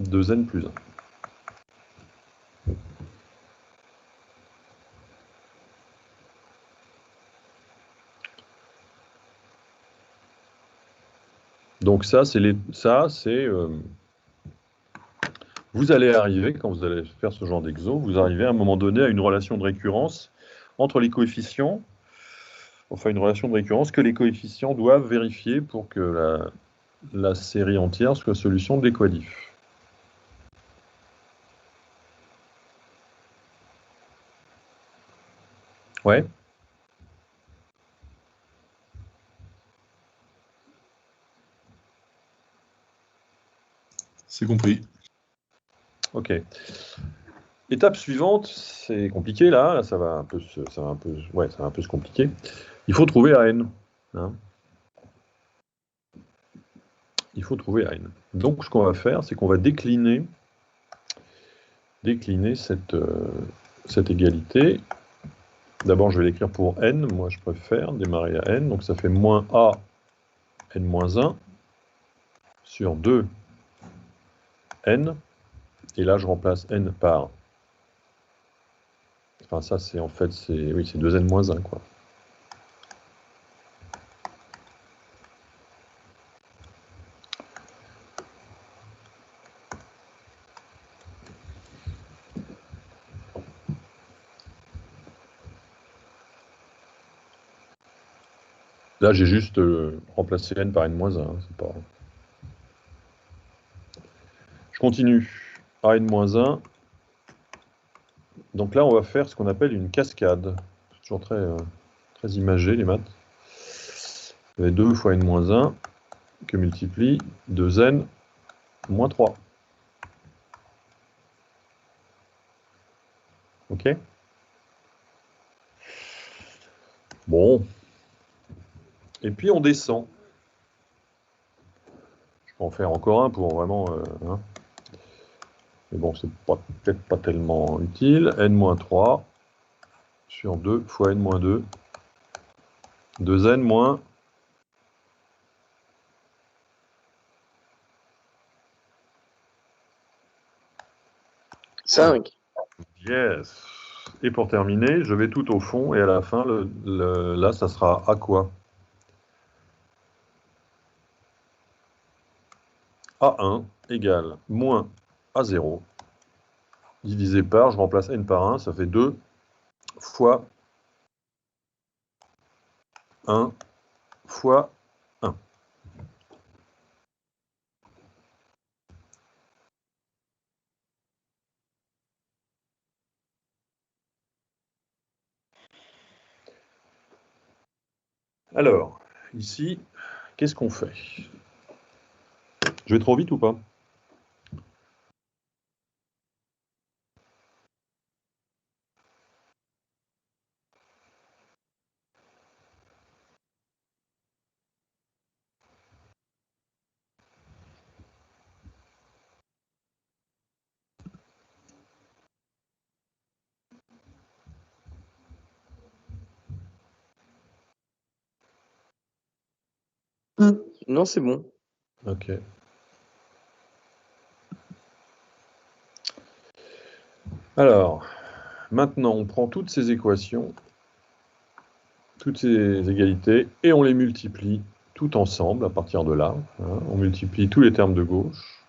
2n plus 1. Donc ça, vous allez arriver, quand vous allez faire ce genre d'exo, vous arrivez à un moment donné à une relation de récurrence entre les coefficients, enfin une relation de récurrence que les coefficients doivent vérifier pour que la série entière soit solution de l'équadif. Ouais. C'est compris. Ok. Étape suivante, c'est compliqué là, ça va un peu se compliquer. Il faut trouver AN. Hein. Il faut trouver AN. Donc ce qu'on va faire, c'est qu'on va décliner cette égalité. D'abord, je vais l'écrire pour n, moi je préfère démarrer à n, donc ça fait moins a n-1 sur 2 n, et là je remplace n par, enfin ça c'est en fait, c'est 2n-1 quoi. Là j'ai juste remplacé n par n-1, hein, c'est pas... Je continue. AN-1. Donc là, on va faire ce qu'on appelle une cascade. C'est toujours très imagé, les maths. Vous avez 2 fois n-1 que multiplie 2n moins 3. OK? Bon. Et puis on descend. Je peux en faire encore un pour vraiment... hein. Mais bon, c'est peut-être pas tellement utile. n-3 sur 2 fois n-2. 2n moins 5. Yes. Et pour terminer, je vais tout au fond et à la fin, là, ça sera à quoi? A1 égale moins A0 divisé par, je remplace n par 1, ça fait 2 fois 1 fois 1. Alors, ici, qu'est-ce qu'on fait? Je vais trop vite ou pas? Non, c'est bon. Ok. Alors, maintenant, on prend toutes ces équations, toutes ces égalités, et on les multiplie tout ensemble à partir de là. Hein. On multiplie tous les termes de gauche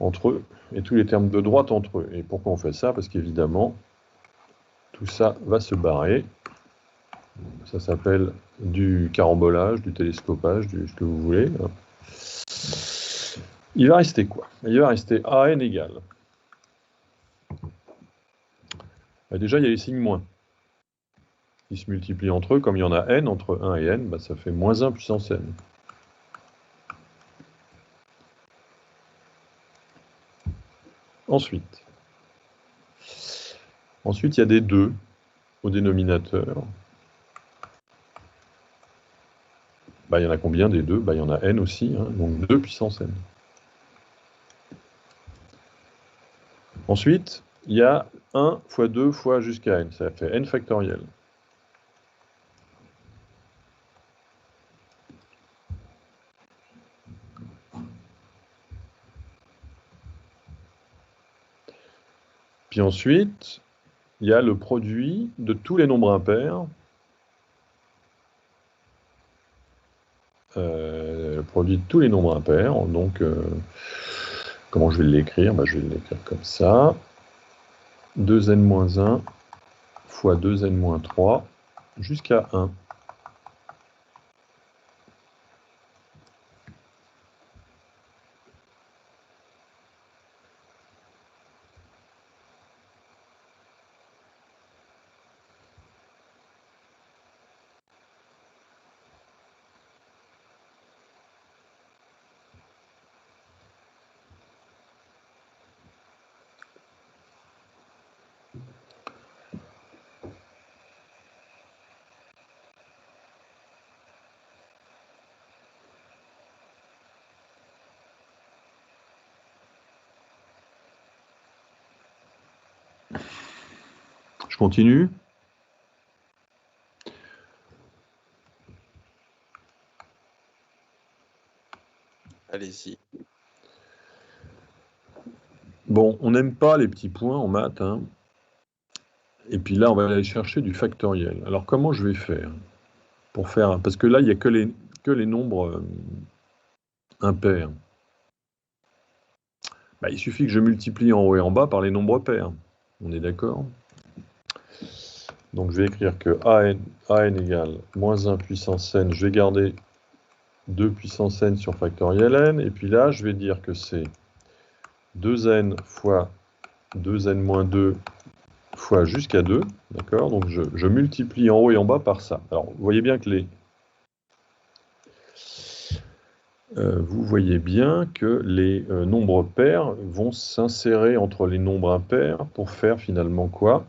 entre eux et tous les termes de droite entre eux. Et pourquoi on fait ça? Parce qu'évidemment, tout ça va se barrer. Ça s'appelle du carambolage, du télescopage, du ce que vous voulez. Il va rester quoi? Il va rester AN égale. Déjà, il y a les signes moins. Qui se multiplient entre eux, comme il y en a n, entre 1 et n, bah, ça fait moins 1 puissance n. Ensuite, il y a des 2 au dénominateur. Bah, il y en a combien des 2? Bah, il y en a n aussi, hein, donc 2 puissance n. Ensuite, il y a 1 fois 2 fois jusqu'à n, ça fait n factoriel. Puis ensuite, il y a le produit de tous les nombres impairs. Le produit de tous les nombres impairs. Donc, comment je vais l'écrire? Bah, je vais l'écrire comme ça. 2n-1 fois 2n-3 jusqu'à 1. Je continue. Allez-y. Bon, on n'aime pas les petits points en maths, hein. Et puis là, on va aller chercher du factoriel. Alors, comment je vais faire pour faire... Parce que là, il n'y a que les nombres impairs. Bah, il suffit que je multiplie en haut et en bas par les nombres pairs. On est d'accord? Donc, je vais écrire que AN égale moins 1 puissance n. Je vais garder 2 puissance n sur factoriel n. Et puis là, je vais dire que c'est 2n fois 2n moins 2 fois jusqu'à 2. D'accord? Donc, je multiplie en haut et en bas par ça. Alors, vous voyez bien que les nombres pairs vont s'insérer entre les nombres impairs pour faire finalement quoi?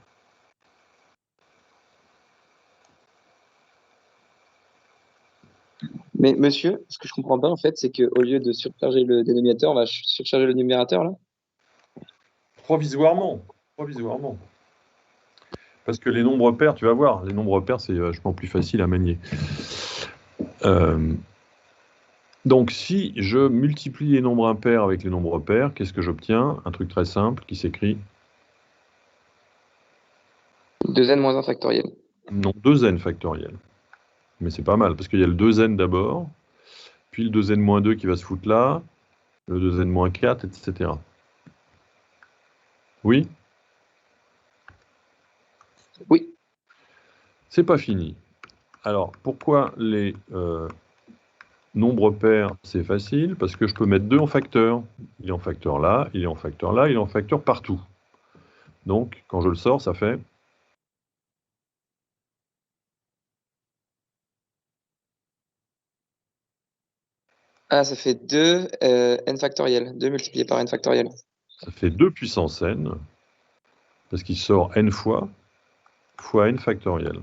Mais monsieur, ce que je comprends pas en fait, c'est qu'au lieu de surcharger le dénominateur, on va surcharger le numérateur là? Provisoirement. Provisoirement. Parce que les nombres pairs, tu vas voir, les nombres pairs, c'est vachement plus facile à manier. Donc, si je multiplie les nombres impairs avec les nombres pairs, qu'est-ce que j'obtiens? Un truc très simple qui s'écrit 2n moins 1 factoriel. non 2n factoriel. Mais c'est pas mal, parce qu'il y a le 2n d'abord, puis le 2n moins 2 qui va se foutre là, le 2n moins 4, etc. Oui? Oui. C'est pas fini. Alors, pourquoi les nombres pairs, c'est facile? Parce que je peux mettre 2 en facteur. Il est en facteur là, il est en facteur là, il est en facteur partout. Donc, quand je le sors, ça fait... Ah, ça fait 2 n factoriel. 2 multiplié par n factoriel. Ça fait 2 puissance n, parce qu'il sort n fois n factoriel.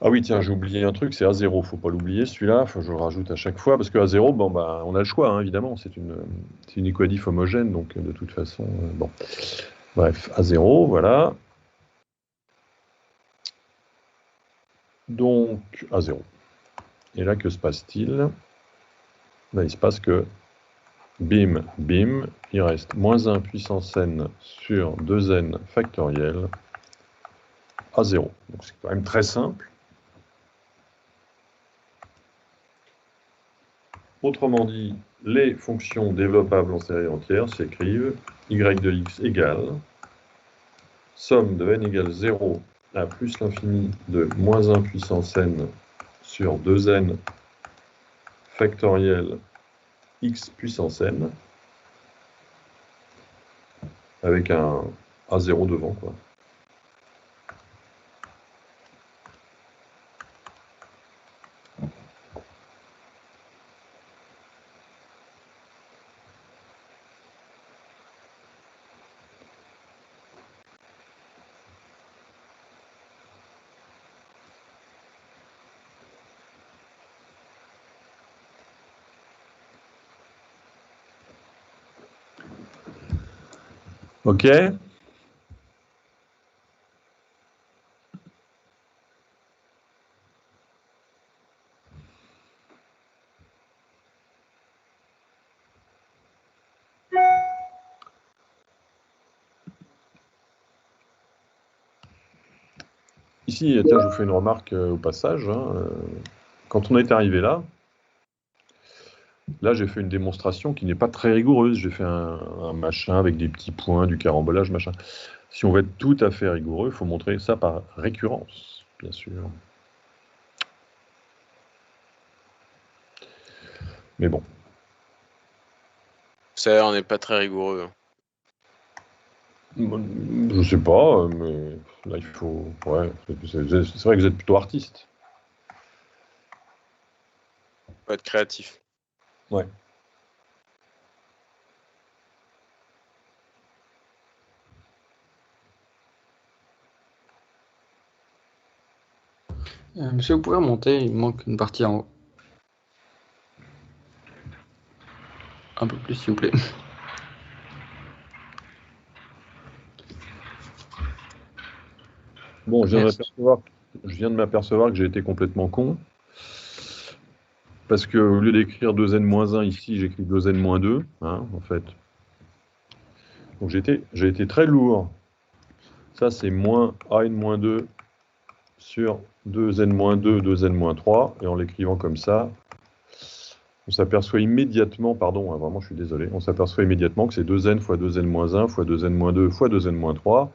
Ah oui, tiens, j'ai oublié un truc, c'est A0, faut pas l'oublier, celui-là, je le rajoute à chaque fois, parce que A0, bon, bah, on a le choix, hein, évidemment, c'est une équadif homogène, donc de toute façon, bon. Bref, A0, voilà. Donc, A0. Et là, que se passe-t-il? Ben, il se passe que, bim, bim, il reste moins 1 puissance n sur 2n factoriel à 0. Donc c'est quand même très simple. Autrement dit, les fonctions développables en série entière s'écrivent y de x égale somme de n égale 0 à plus l'infini de moins 1 puissance n sur 2n factoriel x puissance n avec un A0 devant, quoi. OK? Ici, tiens, je vous fais une remarque au passage. Hein, quand on est arrivé là, j'ai fait une démonstration qui n'est pas très rigoureuse. J'ai fait un machin avec des petits points, du carambolage, machin. Si on veut être tout à fait rigoureux, il faut montrer ça par récurrence, bien sûr. Mais bon. Ça, on n'est pas très rigoureux. Je sais pas, mais là, il faut... Ouais, c'est vrai que vous êtes plutôt artiste. Faut être créatif. Ouais. Monsieur, vous pouvez remonter, il manque une partie en haut. Un peu plus, s'il vous plaît. Bon, je viens de m'apercevoir que j'ai été complètement con. Parce qu'au lieu d'écrire 2n-1 ici, j'écris 2n-2, hein, en fait. Donc j'ai été très lourd. Ça, c'est moins an-2 sur 2n-2, 2n-3. Et en l'écrivant comme ça, on s'aperçoit immédiatement, pardon, hein, vraiment, je suis désolé, on s'aperçoit immédiatement que c'est 2n fois 2n-1 fois 2n-2 fois 2n-3.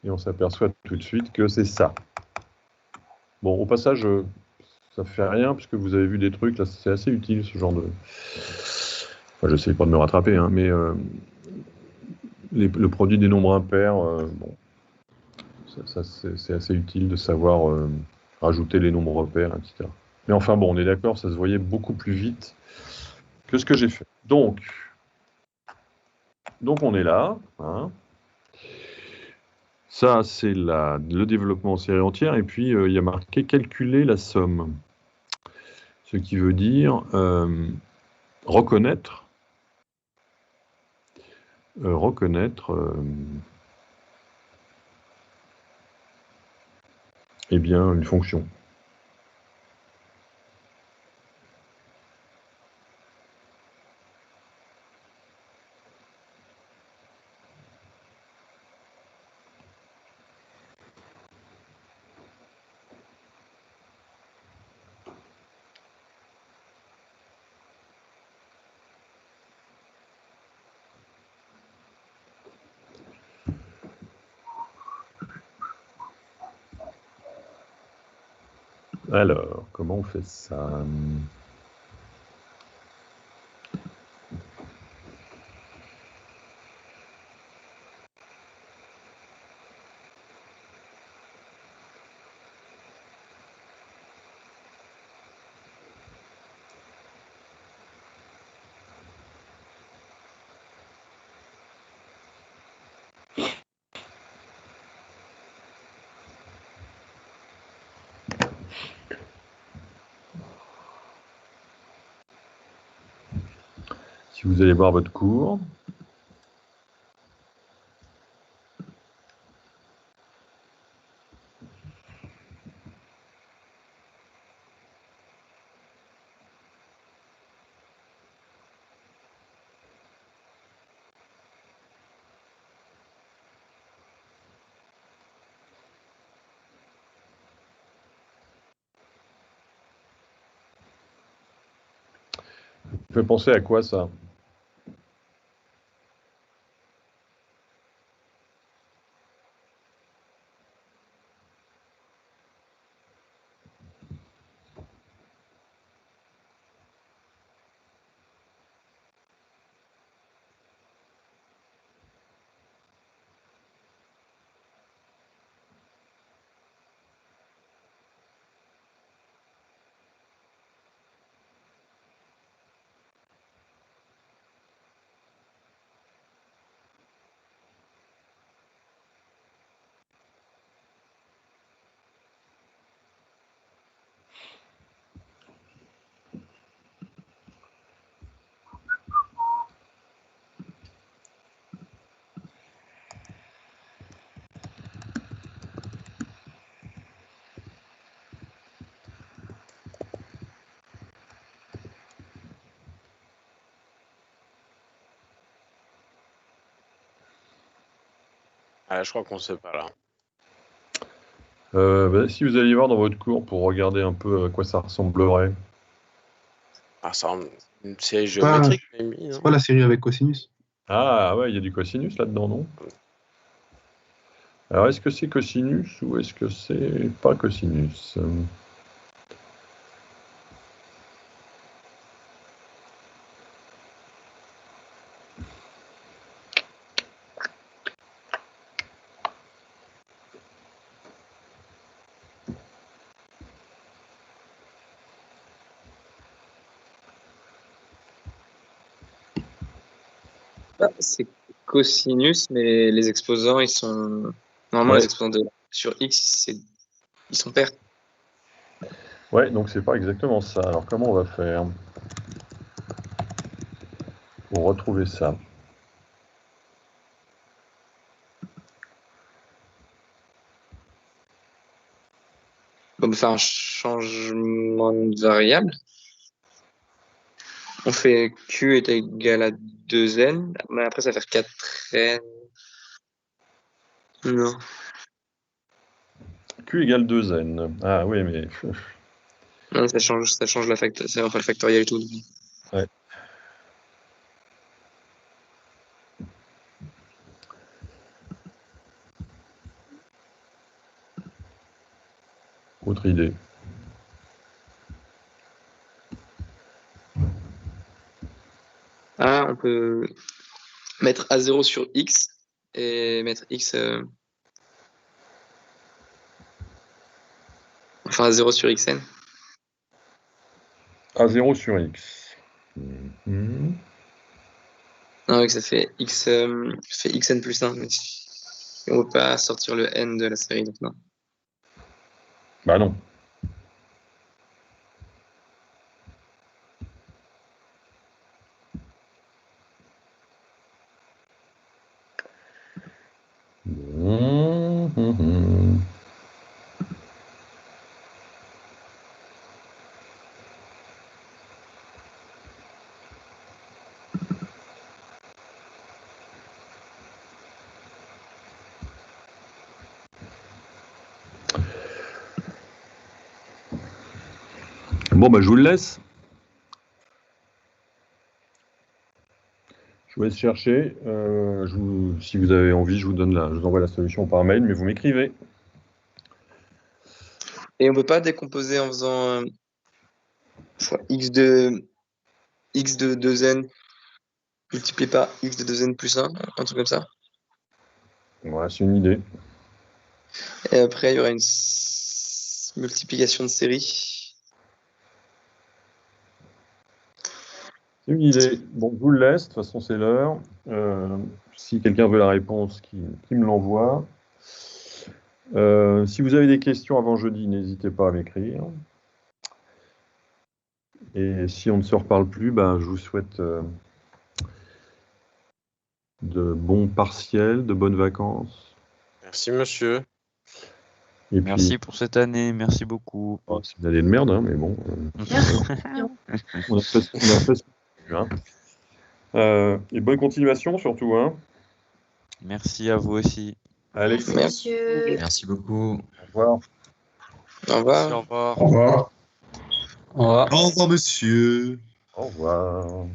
Et on s'aperçoit tout de suite que c'est ça. Bon, au passage, ça fait rien, puisque vous avez vu des trucs, là, c'est assez utile, ce genre de... Enfin, j'essaie pas de me rattraper, hein, mais le produit des nombres impairs, bon, ça c'est assez utile de savoir rajouter les nombres pairs, etc. Mais enfin, bon, on est d'accord, ça se voyait beaucoup plus vite que ce que j'ai fait. Donc on est là, hein. Ça, c'est le développement en série entière, et puis il y a marqué « calculer la somme ». Ce qui veut dire reconnaître eh bien, une fonction. Alors, comment on fait ça? Si vous allez voir votre cours, ça fait penser à quoi ça? Ah, je crois qu'on sait pas là. Si vous allez voir dans votre cours pour regarder un peu à quoi ça ressemblerait. Ah, ça ressemble à une série C'est pas, géométrique, Mimi, non c'est pas la série avec cosinus? Ah ouais, il y a du cosinus là-dedans, non? Alors, est-ce que c'est cosinus ou est-ce que c'est pas cosinus? Ah, c'est cosinus, mais les exposants, ils sont. Normalement, Ouais. les exposants sur X, ils sont pairs. Ouais, donc c'est pas exactement ça. Alors, comment on va faire pour retrouver ça? On peut faire un changement de variable. On fait Q est égal à 2n, mais après ça va faire 4n. Non. Q égale 2n. Ah oui, mais... Non, ça change la ça va pas le factoriel et tout. Ouais. Autre idée. Ah, on peut mettre A0 sur X et mettre X. Enfin, A0 sur Xn. A0 sur X. Mhm. Ah oui, ça fait Xn plus 1. Mais on ne peut pas sortir le n de la série, donc non. Bah non. Mhm. Bon, bah je vous le laisse. Je vous laisse chercher. Si vous avez envie, je vous envoie la solution par mail, mais vous m'écrivez. Et on peut pas décomposer en faisant je crois, x de 2n multiplié par x de 2n plus 1, un truc comme ça. Ouais, c'est une idée. Et après, il y aura une multiplication de série. C'est une idée. Bon, je vous le laisse, de toute façon, c'est l'heure. Si quelqu'un veut la réponse, qui me l'envoie. Si vous avez des questions avant jeudi, n'hésitez pas à m'écrire. Et si on ne se reparle plus, ben, je vous souhaite de bons partiels, de bonnes vacances. Merci, monsieur. Et Merci puis, pour cette année, merci beaucoup. oh, c'est une année de merde, hein, mais bon. On a fait ce qu'on a fait. Hein. Et bonne continuation surtout. Hein. Merci à vous aussi. Allez, Merci, monsieur. Merci beaucoup. au revoir. Au revoir. Merci, au revoir. Au revoir. Au revoir. Au revoir, monsieur. Au revoir.